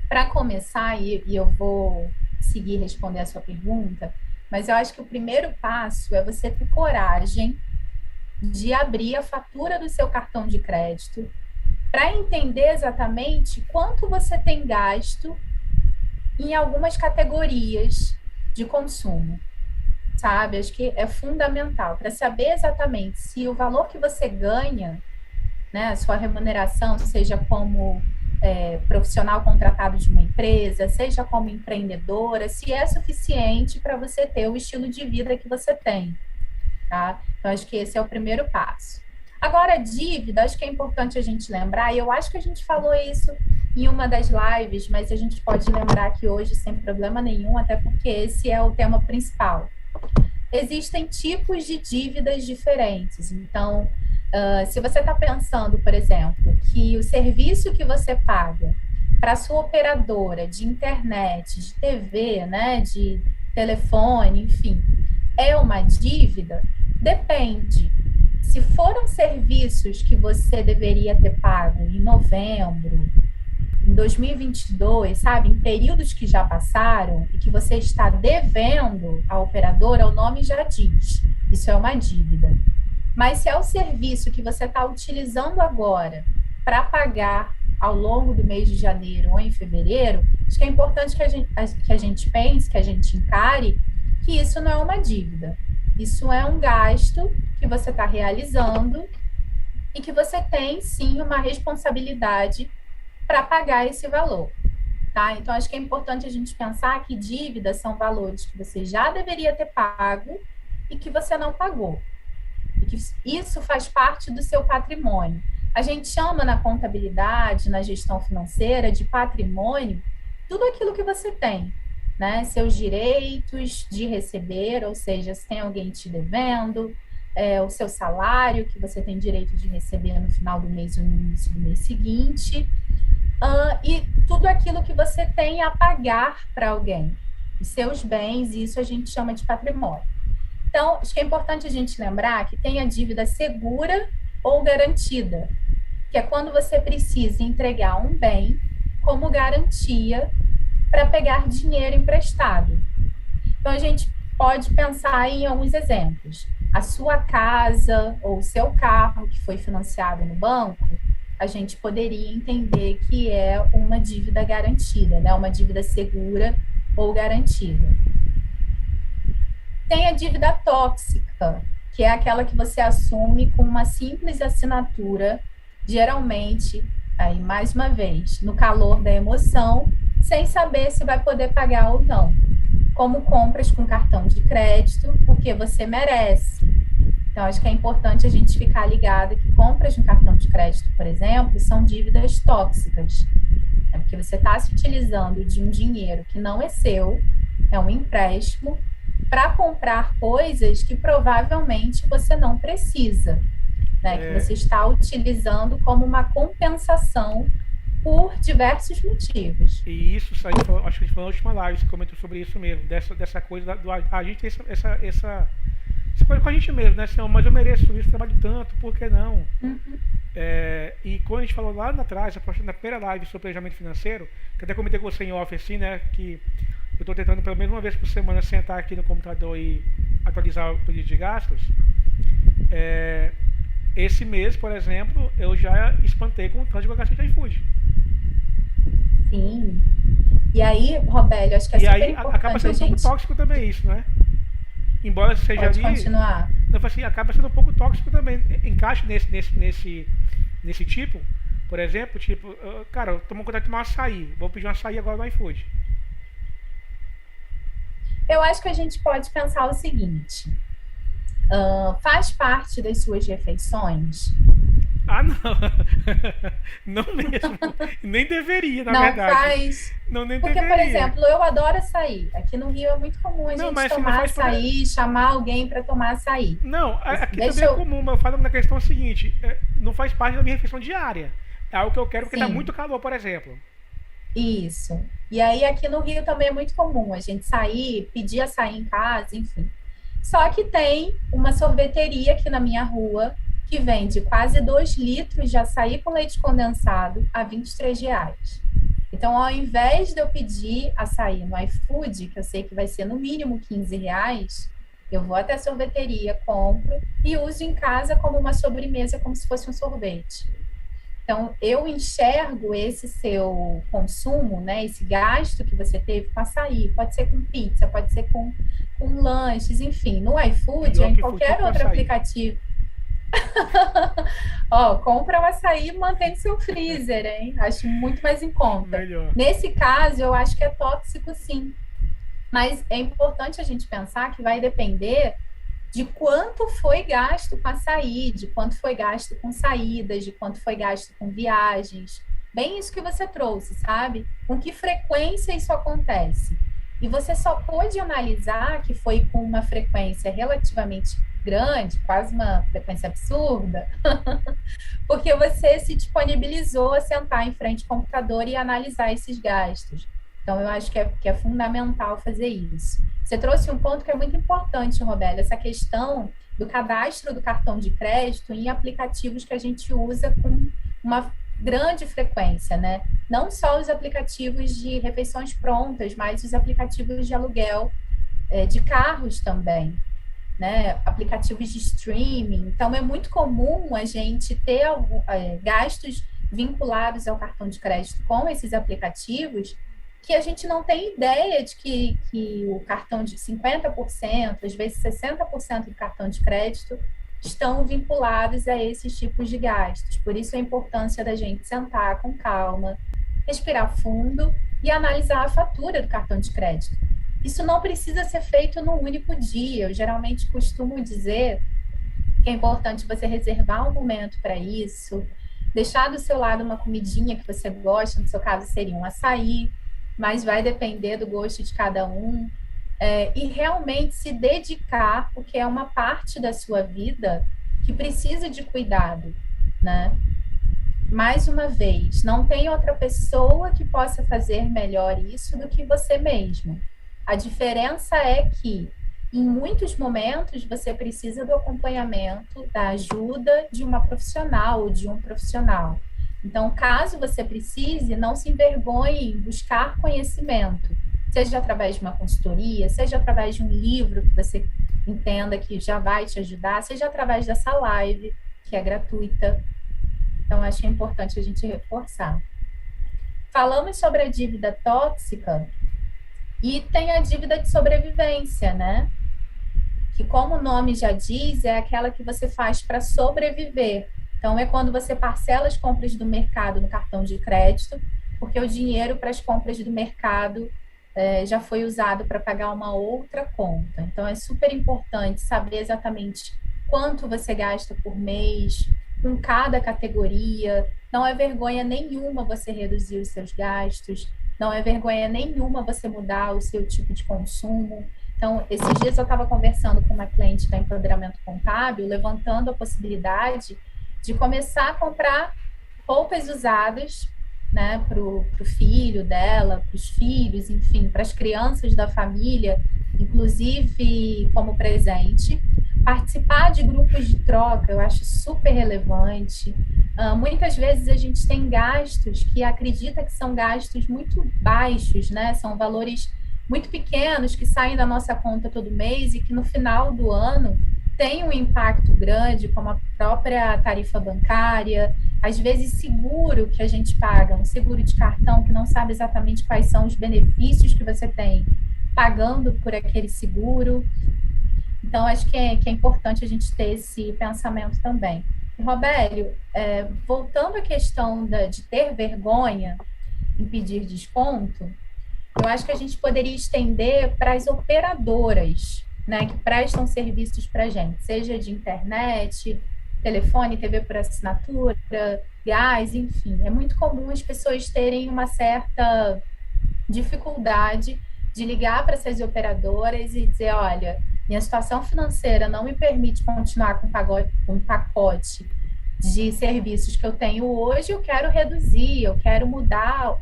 para começar, e eu vou seguir responder a sua pergunta, mas eu acho que o primeiro passo é você ter coragem de abrir a fatura do seu cartão de crédito para entender exatamente quanto você tem gasto em algumas categorias de consumo, sabe? Acho que é fundamental para saber exatamente se o valor que você ganha, né, a sua remuneração, seja como profissional contratado de uma empresa, seja como empreendedora, se é suficiente para você ter o estilo de vida que você tem, tá? Então, acho que esse é o primeiro passo. Agora, dívida, acho que é importante a gente lembrar, e eu acho que a gente falou isso em uma das lives, mas a gente pode lembrar aqui hoje sem problema nenhum, até porque esse é o tema principal. Existem tipos de dívidas diferentes. Então, se você está pensando, por exemplo, que o serviço que você paga para a sua operadora de internet, de TV, né, de telefone, enfim, é uma dívida, depende. Se foram serviços que você deveria ter pago em novembro, em 2022, sabe, em períodos que já passaram e que você está devendo à operadora, o nome já diz, isso é uma dívida. Mas se é o serviço que você está utilizando agora para pagar ao longo do mês de janeiro ou em fevereiro, acho que é importante que a gente pense, que a gente encare que isso não é uma dívida. Isso é um gasto que você está realizando e que você tem, sim, uma responsabilidade para pagar esse valor, tá? Então, acho que é importante a gente pensar que dívidas são valores que você já deveria ter pago e que você não pagou. E que isso faz parte do seu patrimônio. A gente chama na contabilidade, na gestão financeira, de patrimônio tudo aquilo que você tem, né? Seus direitos de receber, ou seja, se tem alguém te devendo, o seu salário que você tem direito de receber no final do mês ou no início do mês seguinte, e tudo aquilo que você tem a pagar para alguém, os seus bens, e isso a gente chama de patrimônio. Então, acho que é importante a gente lembrar que tem a dívida segura ou garantida, que é quando você precisa entregar um bem como garantia para pegar dinheiro emprestado. Então, a gente pode pensar em alguns exemplos. A sua casa ou o seu carro que foi financiado no banco, a gente poderia entender que é uma dívida garantida, né? Uma dívida segura ou garantida. Tem a dívida tóxica, que é aquela que você assume com uma simples assinatura, geralmente, aí mais uma vez, no calor da emoção, sem saber se vai poder pagar ou não. Como compras com cartão de crédito, porque você merece. Então, acho que é importante a gente ficar ligado que compras no cartão de crédito, por exemplo, são dívidas tóxicas. É porque você está se utilizando de um dinheiro que não é seu, é um empréstimo, para comprar coisas que provavelmente você não precisa, né? Que você está utilizando como uma compensação por diversos motivos. E isso, acho que a gente falou na última live, você comentou sobre isso mesmo, dessa coisa a gente tem escolha com a gente mesmo, né? Assim, mas eu mereço isso, trabalho tanto, por que não? Uhum. E quando a gente falou lá atrás, na primeira live sobre planejamento financeiro, que até comentei com você em off, assim, né? Que eu estou tentando pelo menos uma vez por semana sentar aqui no computador e atualizar o pedido de gastos. Esse mês, por exemplo, eu já espantei com o tanto de que eu gastei de iFood. Sim. E aí, Robélio, acho que é super importante acaba sendo um pouco tóxico também isso, né? Embora seja Pode ali... continuar. Não, assim, acaba sendo um pouco tóxico também. Encaixa nesse tipo, por exemplo, tipo, cara, eu tomo vontade de tomar um açaí. Vou pedir um açaí agora no iFood. Eu acho que a gente pode pensar o seguinte. Faz parte das suas refeições? Ah, não. Não mesmo. Nem deveria, na não verdade. Faz. Não, nem porque, deveria. Por exemplo, eu adoro açaí. Aqui no Rio é muito comum a gente tomar açaí, chamar alguém para tomar açaí. Não, aqui também é comum, mas eu falo na questão seguinte, não faz parte da minha refeição diária. É algo que eu quero porque tá muito calor, por exemplo. Isso. E aí aqui no Rio também é muito comum a gente sair, pedir açaí em casa, enfim. Só que tem uma sorveteria aqui na minha rua que vende quase 2 litros de açaí com leite condensado a R$23. Então, ao invés de eu pedir açaí no iFood, que eu sei que vai ser no mínimo R$15, eu vou até a sorveteria, compro e uso em casa como uma sobremesa, como se fosse um sorvete. Então, eu enxergo esse seu consumo, né, esse gasto que você teve com açaí, pode ser com pizza, pode ser com lanches, enfim, no iFood ou em qualquer outro aplicativo. Compra o açaí e mantém no seu freezer, hein? Acho muito mais em conta. Melhor. Nesse caso, eu acho que é tóxico, sim. Mas é importante a gente pensar que vai depender de quanto foi gasto com açaí, de quanto foi gasto com saídas, de quanto foi gasto com viagens. Bem isso que você trouxe, sabe? Com que frequência isso acontece? E você só pôde analisar que foi com uma frequência relativamente grande, quase uma frequência absurda, porque você se disponibilizou a sentar em frente ao computador e analisar esses gastos. Então, eu acho que é fundamental fazer isso. Você trouxe um ponto que é muito importante, Roberto, essa questão do cadastro do cartão de crédito em aplicativos que a gente usa com uma grande frequência, né? Não só os aplicativos de refeições prontas, mas os aplicativos de aluguel de carros também, né? Aplicativos de streaming. Então, é muito comum a gente ter gastos vinculados ao cartão de crédito com esses aplicativos que a gente não tem ideia de que o cartão de 50%, às vezes 60% do cartão de crédito estão vinculados a esses tipos de gastos. Por isso a importância da gente sentar com calma, respirar fundo e analisar a fatura do cartão de crédito. Isso não precisa ser feito num único dia. Eu geralmente costumo dizer que é importante você reservar um momento para isso, deixar do seu lado uma comidinha que você gosta, no seu caso seria um açaí, mas vai depender do gosto de cada um, e realmente se dedicar, porque é uma parte da sua vida que precisa de cuidado, né? Mais uma vez, não tem outra pessoa que possa fazer melhor isso do que você mesmo. A diferença é que, em muitos momentos, você precisa do acompanhamento, da ajuda de uma profissional ou de um profissional. Então, caso você precise, não se envergonhe em buscar conhecimento, seja através de uma consultoria, seja através de um livro que você entenda que já vai te ajudar, seja através dessa live, que é gratuita. Então, acho que é importante a gente reforçar. Falamos sobre a dívida tóxica e tem a dívida de sobrevivência, né? Que, como o nome já diz, é aquela que você faz para sobreviver. Então, é quando você parcela as compras do mercado no cartão de crédito, porque o dinheiro para as compras do mercado já foi usado para pagar uma outra conta. Então, é super importante saber exatamente quanto você gasta por mês, com cada categoria. Não é vergonha nenhuma você reduzir os seus gastos, não é vergonha nenhuma você mudar o seu tipo de consumo. Então, esses dias eu estava conversando com uma cliente da Empoderamento Contábil, levantando a possibilidade de começar a comprar roupas usadas, né, para o filho dela, para os filhos, enfim, para as crianças da família, inclusive como presente, Participar de grupos de troca, eu acho super relevante. Muitas vezes a gente tem gastos que acredita que são gastos muito baixos, né? São valores muito pequenos que saem da nossa conta todo mês e que no final do ano tem um impacto grande, como a própria tarifa bancária, às vezes seguro que a gente paga, um seguro de cartão que não sabe exatamente quais são os benefícios que você tem pagando por aquele seguro. Então, acho que é importante a gente ter esse pensamento também. E, Robélio, voltando à questão de ter vergonha em pedir desconto, eu acho que a gente poderia estender para as operadoras, né, que prestam serviços para a gente, seja de internet, telefone, TV por assinatura, gás, enfim. É muito comum as pessoas terem uma certa dificuldade de ligar para essas operadoras e dizer, olha, minha situação financeira não me permite continuar com um pacote de serviços que eu tenho hoje, eu quero reduzir, eu quero mudar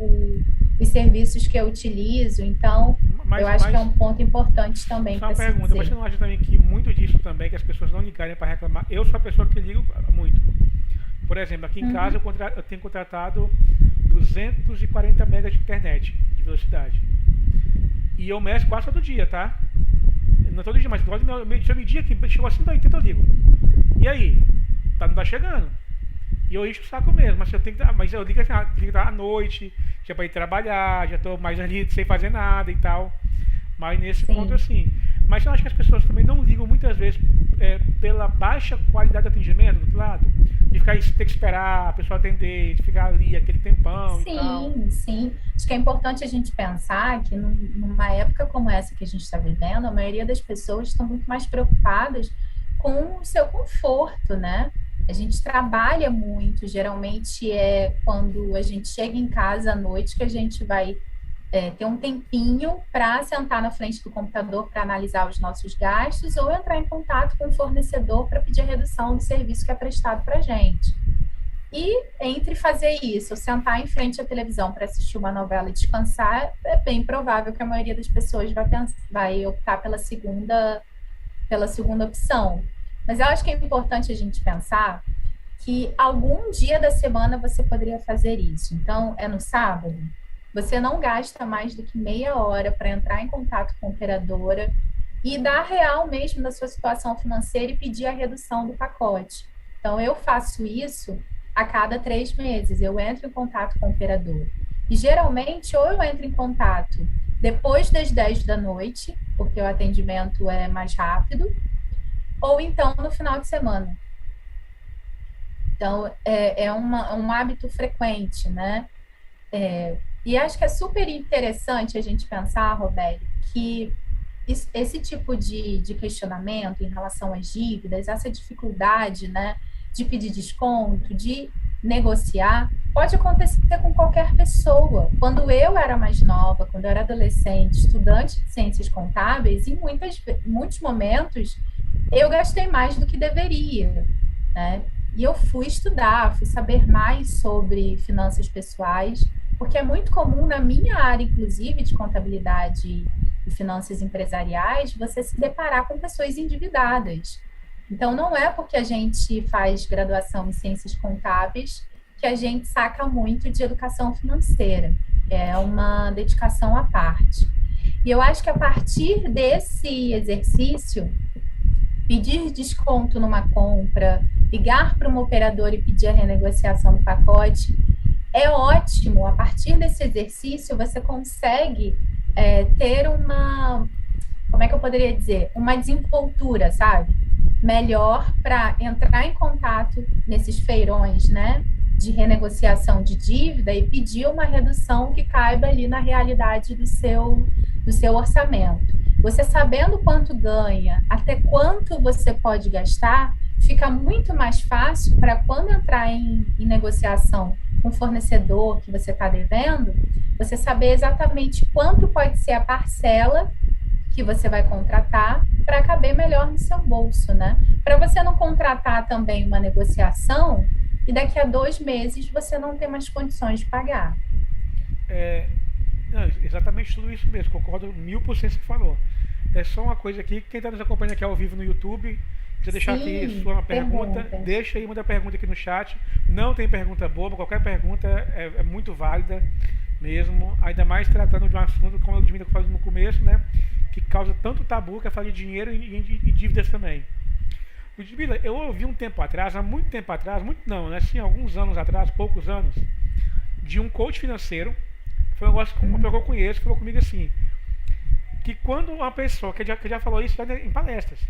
os serviços que eu utilizo. Então, eu acho que é um ponto importante também para se dizer. Só uma pergunta, você não acha também que muito disso também, que as pessoas não ligarem para reclamar? Eu sou a pessoa que ligo muito. Por exemplo, aqui em casa eu tenho contratado 240 megas de internet, de velocidade. E eu meço quase todo dia, tá? Não todo dia, mas se eu medir aqui, chegou a 180 eu ligo. E aí? Não tá chegando. E eu encho o saco mesmo, mas eu ligo à noite, já para ir trabalhar, já tô mais ali sem fazer nada e tal. Mas nesse ponto assim. Mas eu acho que as pessoas também não ligam muitas vezes pela baixa qualidade do atendimento do outro lado. De ter que esperar a pessoa atender, de ficar ali aquele tempão e tal. Sim. Acho que é importante a gente pensar que numa época como essa que a gente está vivendo, a maioria das pessoas estão muito mais preocupadas com o seu conforto, né? A gente trabalha muito, geralmente é quando a gente chega em casa à noite que a gente vai ter um tempinho para sentar na frente do computador para analisar os nossos gastos ou entrar em contato com o fornecedor para pedir a redução do serviço que é prestado para a gente. E entre fazer isso, sentar em frente à televisão para assistir uma novela e descansar, é bem provável que a maioria das pessoas vai optar pela segunda opção. Mas eu acho que é importante a gente pensar que algum dia da semana você poderia fazer isso. Então, é no sábado? Você não gasta mais do que meia hora para entrar em contato com a operadora e dar real mesmo da sua situação financeira e pedir a redução do pacote. Então, eu faço isso a cada 3 meses. Eu entro em contato com o operador. E, geralmente, ou eu entro em contato depois das 10 da noite, porque o atendimento é mais rápido, ou então no final de semana. Então, é um hábito frequente, né? E acho que é super interessante a gente pensar, Roberto, que esse tipo de questionamento em relação às dívidas, essa dificuldade, né, de pedir desconto, de negociar, pode acontecer com qualquer pessoa. Quando eu era mais nova, quando eu era adolescente, estudante de ciências contábeis, em muitos momentos, eu gastei mais do que deveria, né? E eu fui estudar, fui saber mais sobre finanças pessoais, porque é muito comum na minha área, inclusive, de contabilidade e finanças empresariais, você se deparar com pessoas endividadas. Então, não é porque a gente faz graduação em ciências contábeis que a gente saca muito de educação financeira. É uma dedicação à parte. E eu acho que a partir desse exercício, pedir desconto numa compra, ligar para uma operadora e pedir a renegociação do pacote, é ótimo. A partir desse exercício, você consegue ter como é que eu poderia dizer? Uma desenvoltura, sabe? Melhor para entrar em contato nesses feirões, né? De renegociação de dívida e pedir uma redução que caiba ali na realidade do seu orçamento. Você sabendo quanto ganha, até quanto você pode gastar, fica muito mais fácil para quando entrar em negociação com o fornecedor que você está devendo, você saber exatamente quanto pode ser a parcela que você vai contratar para caber melhor no seu bolso, né? Para você não contratar também uma negociação e daqui a 2 meses você não ter mais condições de pagar. Não, exatamente tudo isso mesmo, concordo 1000% que você falou. É só uma coisa aqui, quem está nos acompanhando aqui ao vivo no YouTube quiser deixar aqui sua pergunta, deixa aí, manda pergunta aqui no chat. Não tem pergunta boba, qualquer pergunta é muito válida mesmo, ainda mais tratando de um assunto, como a Ludmila falou no começo, né, que causa tanto tabu, que é falar de dinheiro e dívidas também. Ludmila, eu ouvi um tempo atrás, há muito tempo atrás, muito não, né, assim, alguns anos atrás, poucos anos, de um coach financeiro, foi um negócio que uma pessoa que eu conheço, falou comigo assim, que quando uma pessoa, que já falou isso em palestras,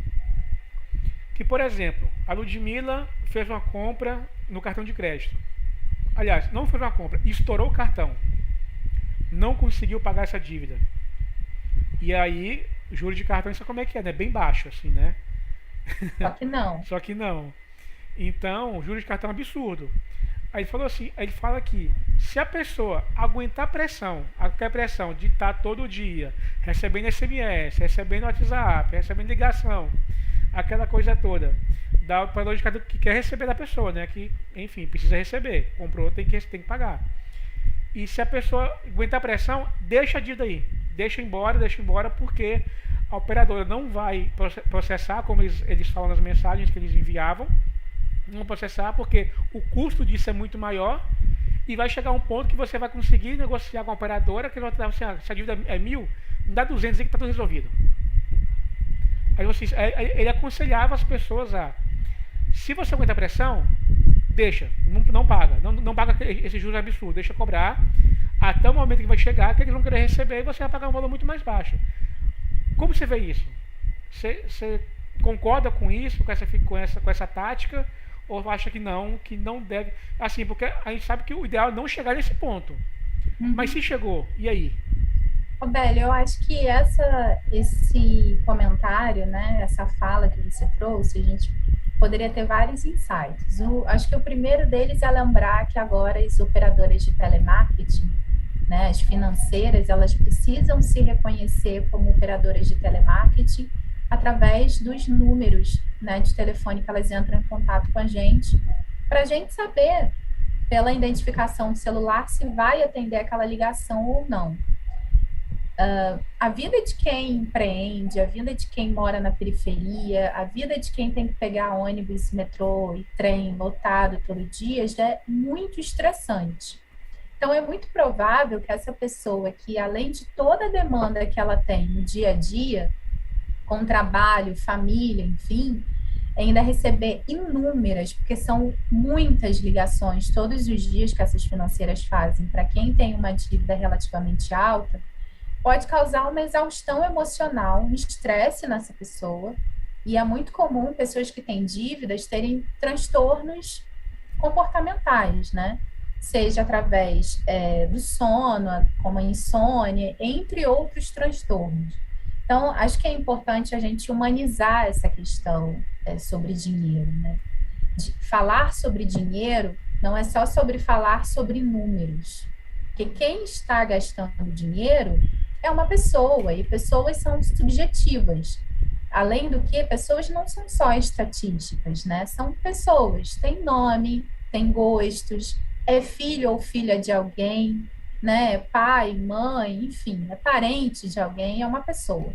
que, por exemplo, a Ludmila fez uma compra no cartão de crédito. Aliás, não fez uma compra, estourou o cartão. Não conseguiu pagar essa dívida. E aí, o juros de cartão, isso como é que é, né? Bem baixo, assim, né? Só que não. Só que não. Então, o juros de cartão é um absurdo. Aí ele falou assim, aí ele fala que se a pessoa aguentar pressão, a pressão de estar todo dia recebendo SMS, recebendo WhatsApp, recebendo ligação, aquela coisa toda, dá para lógica que quer receber da pessoa, né? Que, enfim, precisa receber. Comprou, tem que pagar. E se a pessoa aguentar pressão, deixa a dívida aí. Deixa embora, porque a operadora não vai processar, como eles falam nas mensagens que eles enviavam. Não processar, porque o custo disso é muito maior. E vai chegar um ponto que você vai conseguir negociar com a operadora, que vai falar assim, se a dívida é 1.000, me dá 200 e que está tudo resolvido. Aí ele aconselhava as pessoas a, se você aguenta a pressão, deixa, não paga, não paga esse juros absurdo, deixa cobrar, até o momento que vai chegar, que eles vão querer receber e você vai pagar um valor muito mais baixo. Como você vê isso? Você concorda com isso, com essa tática, ou acha que não deve, assim, porque a gente sabe que o ideal é não chegar nesse ponto, mas se chegou, e aí? Beli, eu acho que esse comentário, né, essa fala que você trouxe, a gente poderia ter vários insights. Acho que o primeiro deles é lembrar que agora as operadoras de telemarketing, né, as financeiras, elas precisam se reconhecer como operadoras de telemarketing através dos números, né, de telefone que elas entram em contato com a gente, para a gente saber, pela identificação do celular, se vai atender aquela ligação ou não. A vida de quem empreende, a vida de quem mora na periferia, a vida de quem tem que pegar ônibus, metrô e trem lotado todo dia já é muito estressante. Então, é muito provável que essa pessoa que, além de toda a demanda que ela tem no dia a dia, com trabalho, família, enfim, ainda receber inúmeras, porque são muitas ligações todos os dias que essas financeiras fazem para quem tem uma dívida relativamente alta, pode causar uma exaustão emocional, um estresse nessa pessoa, e é muito comum pessoas que têm dívidas terem transtornos comportamentais, né? Seja através do sono, como a insônia, entre outros transtornos. Então, acho que é importante a gente humanizar essa questão sobre dinheiro, né? Falar sobre dinheiro não é só sobre falar sobre números, porque quem está gastando dinheiro é uma pessoa, e pessoas são subjetivas. Além do que, pessoas não são só estatísticas, né? São pessoas, têm nome, têm gostos, é filho ou filha de alguém, né? Pai, mãe, enfim, é parente de alguém, é uma pessoa.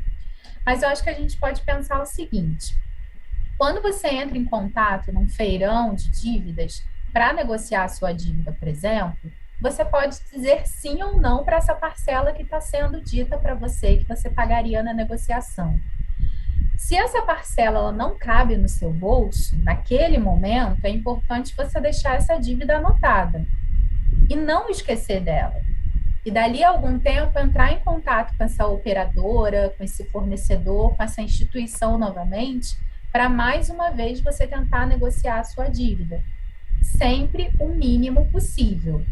Mas eu acho que a gente pode pensar o seguinte: quando você entra em contato num feirão de dívidas para negociar a sua dívida, por exemplo, você pode dizer sim ou não para essa parcela que está sendo dita para você, que você pagaria na negociação. Se essa parcela ela não cabe no seu bolso, naquele momento, é importante você deixar essa dívida anotada e não esquecer dela. E dali a algum tempo entrar em contato com essa operadora, com esse fornecedor, com essa instituição novamente, para mais uma vez você tentar negociar a sua dívida. Sempre o mínimo possível,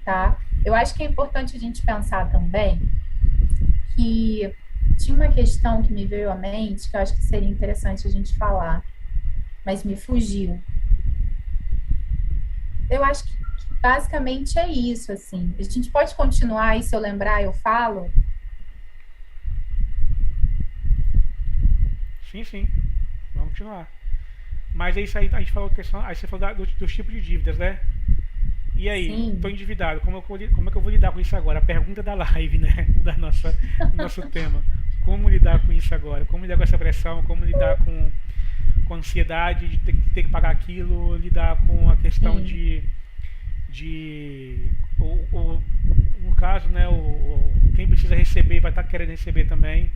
tá? Eu acho que é importante a gente pensar também que tinha uma questão que me veio à mente, que eu acho que seria interessante a gente falar, mas me fugiu. Eu acho que basicamente é isso, assim. A gente pode continuar e se eu lembrar, eu falo? Sim. Vamos continuar. Mas é isso aí, a gente falou questão, aí você falou dos tipos de dívidas, né? E aí, estou endividado, como é que eu vou lidar com isso agora? A pergunta da live, né? Do nosso tema. Como lidar com isso agora? Como lidar com essa pressão? Como lidar com ansiedade de ter que pagar aquilo, lidar com a questão no caso, né, quem precisa receber vai estar querendo receber também,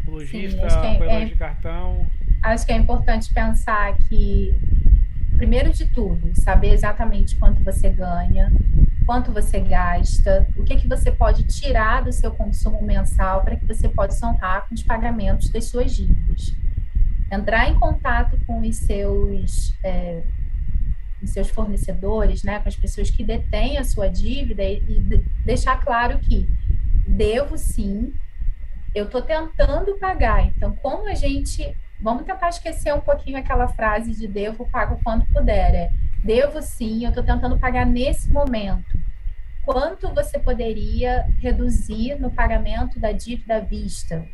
o lojista, o provedor de cartão. Acho que é importante pensar que, primeiro de tudo, saber exatamente quanto você ganha, quanto você gasta, o que você pode tirar do seu consumo mensal para que você possa honrar com os pagamentos das suas dívidas. Entrar em contato com os seus fornecedores, né, com as pessoas que detêm a sua dívida e deixar claro que devo sim, eu estou tentando pagar. Então, vamos tentar esquecer um pouquinho aquela frase de devo, pago quando puder. Devo sim, eu estou tentando pagar nesse momento. Quanto você poderia reduzir no pagamento da dívida à vista?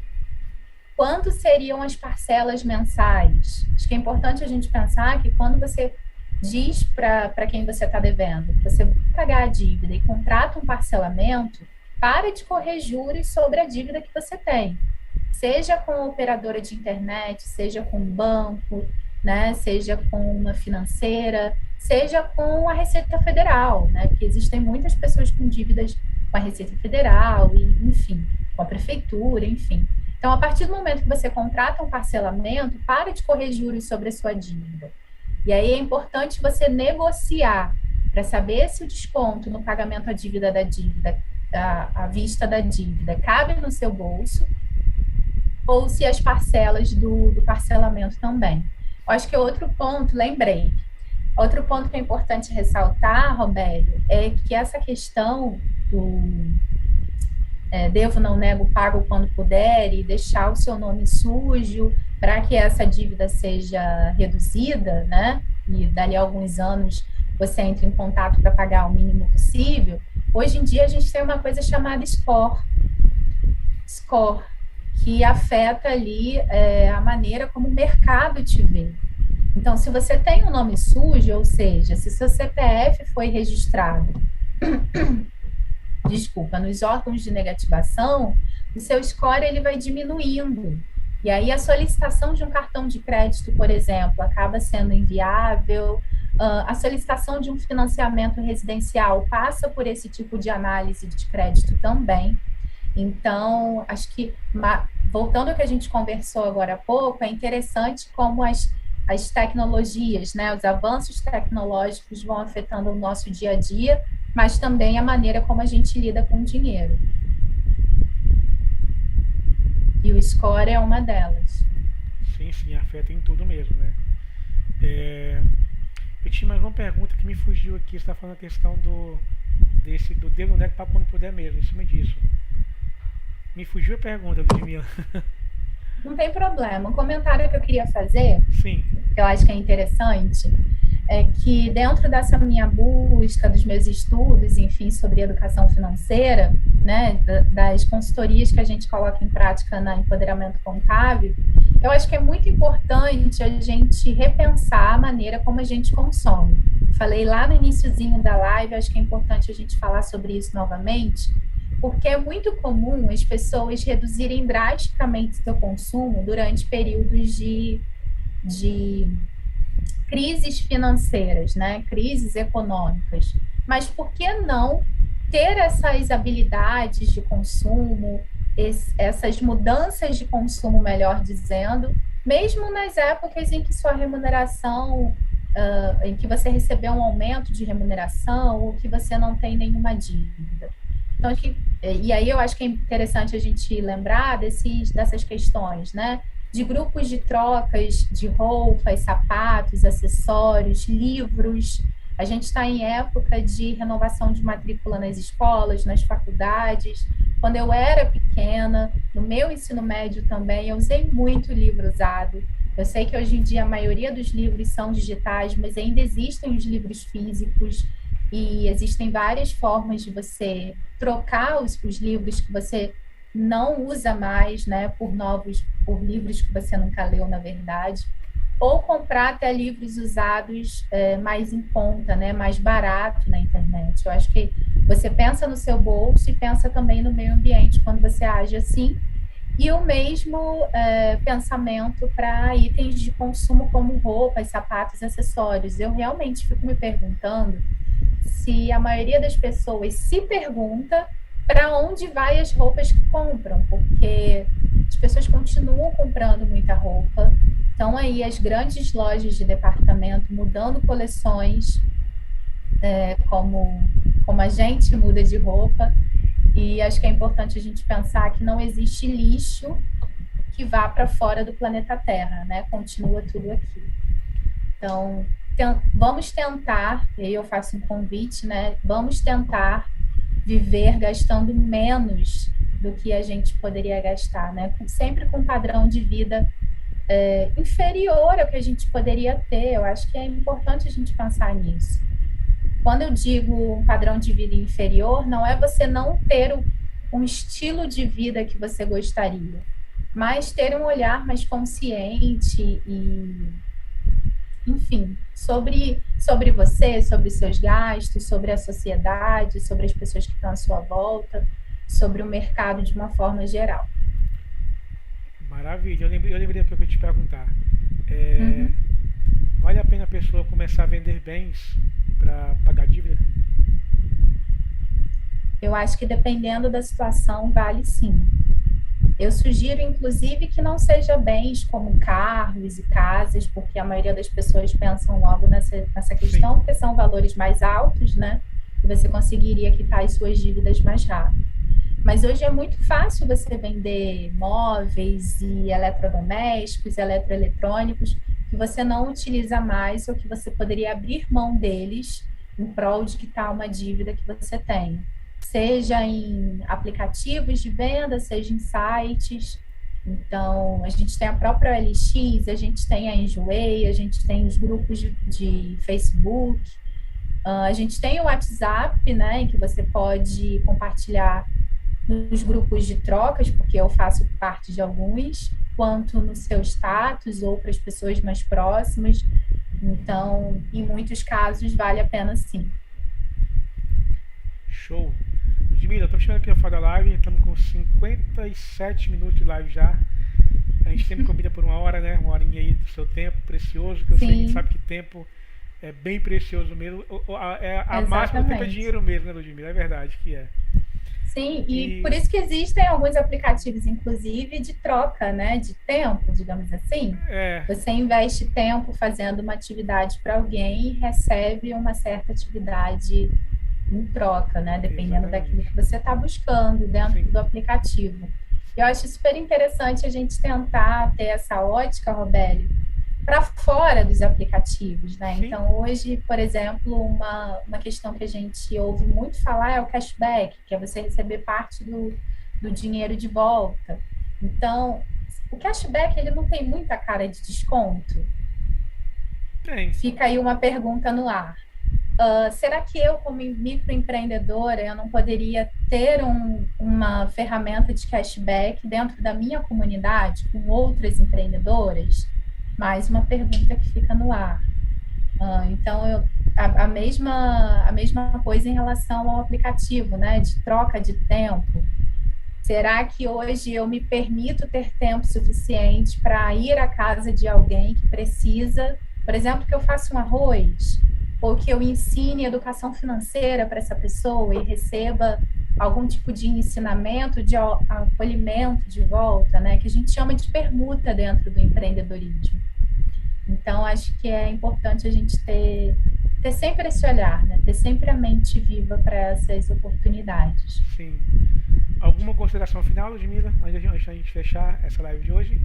Quanto seriam as parcelas mensais? Acho que é importante a gente pensar que quando você diz para quem você está devendo, você vai pagar a dívida e contrata um parcelamento, para de correr juros sobre a dívida que você tem. Seja com a operadora de internet, seja com um banco, né? Seja com uma financeira, seja com a Receita Federal, né? Porque existem muitas pessoas com dívidas com a Receita Federal, e, enfim, com a prefeitura, enfim. Então, a partir do momento que você contrata um parcelamento, para de correr juros sobre a sua dívida. E aí é importante você negociar para saber se o desconto no pagamento à vista da dívida cabe no seu bolso ou se as parcelas do parcelamento também. Eu acho que outro ponto, lembrei, outro ponto que é importante ressaltar, Robério, é que essa questão do devo, não nego, pago quando puder e deixar o seu nome sujo para que essa dívida seja reduzida, né? E dali a alguns anos você entre em contato para pagar o mínimo possível. Hoje em dia a gente tem uma coisa chamada score, que afeta ali a maneira como o mercado te vê. Então, se você tem um nome sujo, ou seja, se seu CPF foi registrado nos órgãos de negativação, o seu score ele vai diminuindo. E aí a solicitação de um cartão de crédito, por exemplo, acaba sendo inviável. A solicitação de um financiamento residencial passa por esse tipo de análise de crédito também. Então, acho que, voltando ao que a gente conversou agora há pouco, é interessante como as tecnologias, né, os avanços tecnológicos vão afetando o nosso dia a dia, mas também a maneira como a gente lida com o dinheiro. E o score é uma delas. Sim, afeta em tudo mesmo, né? Eu tinha mais uma pergunta que me fugiu aqui. Você está falando a questão do dedo, né, para quando puder mesmo, em cima disso. Me fugiu a pergunta, Ludmila. Não tem problema. Um comentário que eu queria fazer, sim, que eu acho que é interessante, é que dentro dessa minha busca, dos meus estudos, enfim, sobre educação financeira, né, das consultorias que a gente coloca em prática na Empoderamento Contábil, eu acho que é muito importante a gente repensar a maneira como a gente consome. Falei lá no iniciozinho da live, acho que é importante a gente falar sobre isso novamente, porque é muito comum as pessoas reduzirem drasticamente seu consumo durante períodos de crises financeiras, né? Crises econômicas. Mas por que não ter essas habilidades de consumo, essas mudanças de consumo, melhor dizendo, mesmo nas épocas em que sua remuneração, em que você recebeu um aumento de remuneração ou que você não tem nenhuma dívida? Então, e aí eu acho que é interessante a gente lembrar dessas questões, né? De grupos de trocas de roupas, sapatos, acessórios, livros. A gente está em época de renovação de matrícula nas escolas, nas faculdades. Quando eu era pequena, no meu ensino médio também, eu usei muito livro usado. Eu sei que hoje em dia a maioria dos livros são digitais, mas ainda existem os livros físicos e existem várias formas de você trocar os livros que você não usa mais, né, por livros que você nunca leu, na verdade, ou comprar até livros usados mais em conta, né, mais barato na internet. Eu acho que você pensa no seu bolso e pensa também no meio ambiente quando você age assim, E o mesmo pensamento para itens de consumo como roupas, sapatos, acessórios. Eu realmente fico me perguntando se a maioria das pessoas se pergunta para onde vai as roupas que compram, porque as pessoas continuam comprando muita roupa. Estão aí as grandes lojas de departamento mudando coleções, como a gente muda de roupa. E acho que é importante a gente pensar que não existe lixo que vá para fora do planeta Terra, né? Continua tudo aqui. Então, vamos tentar, e aí eu faço um convite, né? Vamos tentar viver gastando menos do que a gente poderia gastar, né? Sempre com um padrão de vida inferior ao que a gente poderia ter. Eu acho que é importante a gente pensar nisso. Quando eu digo um padrão de vida inferior, não é você não ter um estilo de vida que você gostaria, mas ter um olhar mais consciente e, enfim, sobre você, sobre seus gastos, sobre a sociedade, sobre as pessoas que estão à sua volta, sobre o mercado de uma forma geral. Maravilha. Eu lembrei que eu ia te perguntar. Vale a pena a pessoa começar a vender bens para pagar dívida? Eu acho que dependendo da situação, vale sim. Eu sugiro, inclusive, que não seja bens como carros e casas, porque a maioria das pessoas pensam logo nessa questão, porque são valores mais altos, né? E você conseguiria quitar as suas dívidas mais rápido. Mas hoje é muito fácil você vender móveis e eletrodomésticos, eletroeletrônicos, que você não utiliza mais ou que você poderia abrir mão deles em prol de quitar uma dívida que você tem. Seja em aplicativos de venda, seja em sites. Então, a gente tem a própria OLX, a gente tem a Enjoei, a gente tem os grupos de Facebook, a gente tem o WhatsApp, né, em que você pode compartilhar nos grupos de trocas, porque eu faço parte de alguns, quanto no seu status ou para as pessoas mais próximas. Então, em muitos casos, vale a pena sim. Show! Ludmila, estamos chegando aqui no final da live, estamos com 57 minutos de live já. A gente sempre combina por 1 hora, né? 1 horinha aí do seu tempo precioso, que eu sei que a gente sabe que tempo é bem precioso mesmo. A máxima do tempo é dinheiro mesmo, né, Ludmila? É verdade que é. Sim, e por isso que existem alguns aplicativos, inclusive, de troca, né, de tempo, digamos assim. Você investe tempo fazendo uma atividade para alguém e recebe uma certa atividade em troca, né, dependendo daquilo que você está buscando dentro do aplicativo. Eu acho super interessante a gente tentar ter essa ótica, Robélio, para fora dos aplicativos, né? Sim. Então, hoje, por exemplo, uma questão que a gente ouve muito falar é o cashback, que é você receber parte do dinheiro de volta. Então, o cashback, ele não tem muita cara de desconto? Tem. Fica aí uma pergunta no ar. Será que eu, como microempreendedora, eu não poderia ter uma ferramenta de cashback dentro da minha comunidade, com outras empreendedoras? Mais uma pergunta que fica no ar. Então, a mesma coisa em relação ao aplicativo, né, de troca de tempo. Será que hoje eu me permito ter tempo suficiente para ir à casa de alguém que precisa, por exemplo, que eu faça um arroz, ou que eu ensine educação financeira para essa pessoa e receba algum tipo de ensinamento, de acolhimento de volta, né, que a gente chama de permuta dentro do empreendedorismo. Então, acho que é importante a gente ter sempre esse olhar, né? Ter sempre a mente viva para essas oportunidades. Sim. Alguma consideração final, Ludmila, antes da gente fechar essa live de hoje?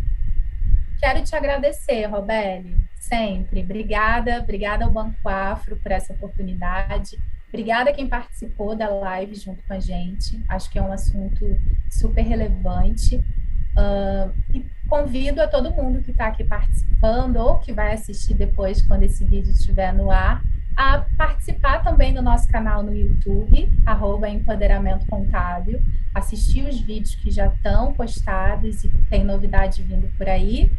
Quero te agradecer, Robélio, sempre. Obrigada ao Banco Afro por essa oportunidade. Obrigada a quem participou da live junto com a gente. Acho que é um assunto super relevante. E convido a todo mundo que está aqui participando ou que vai assistir depois, quando esse vídeo estiver no ar, a participar também do nosso canal no YouTube, @Empoderamento Contábil, assistir os vídeos que já estão postados e tem novidade vindo por aí.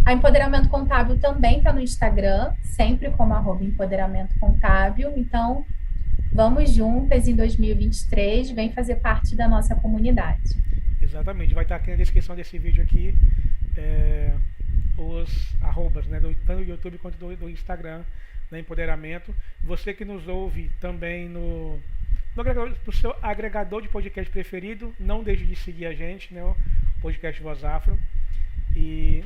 A Empoderamento Contábil também está no Instagram, sempre como @Empoderamento Contábil. Então, vamos juntas em 2023, vem fazer parte da nossa comunidade. Exatamente, vai estar aqui na descrição desse vídeo aqui os arrobas, né, tanto do YouTube quanto do Instagram, da Empoderamento. Você que nos ouve também no seu agregador de podcast preferido, não deixe de seguir a gente, né, o podcast Voz Afro. E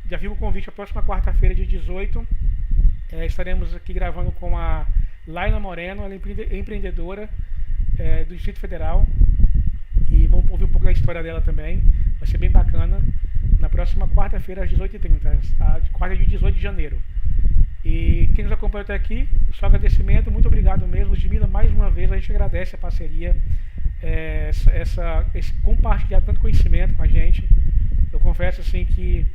já fica o convite, a próxima quarta-feira, dia 18, estaremos aqui gravando com a Laila Moreno, ela é empreendedora do Distrito Federal. E vamos ouvir um pouco da história dela também. Vai ser bem bacana. Na próxima quarta-feira, às 18h30, a quarta de 18 de janeiro. E quem nos acompanhou até aqui, só agradecimento, muito obrigado mesmo. Ludmila, mais uma vez, a gente agradece a parceria, esse compartilhar tanto conhecimento com a gente. Eu confesso assim que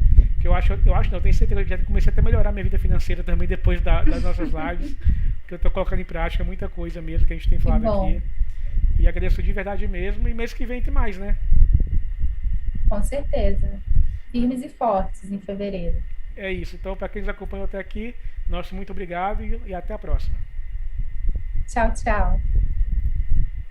eu tenho certeza que já comecei até a melhorar minha vida financeira também depois das nossas lives, que eu estou colocando em prática muita coisa mesmo que a gente tem falado aqui. E agradeço de verdade mesmo. E mês que vem tem mais, né? Com certeza. Firmes e fortes em fevereiro. É isso. Então, para quem nos acompanhou até aqui, nosso muito obrigado e até a próxima. Tchau, tchau.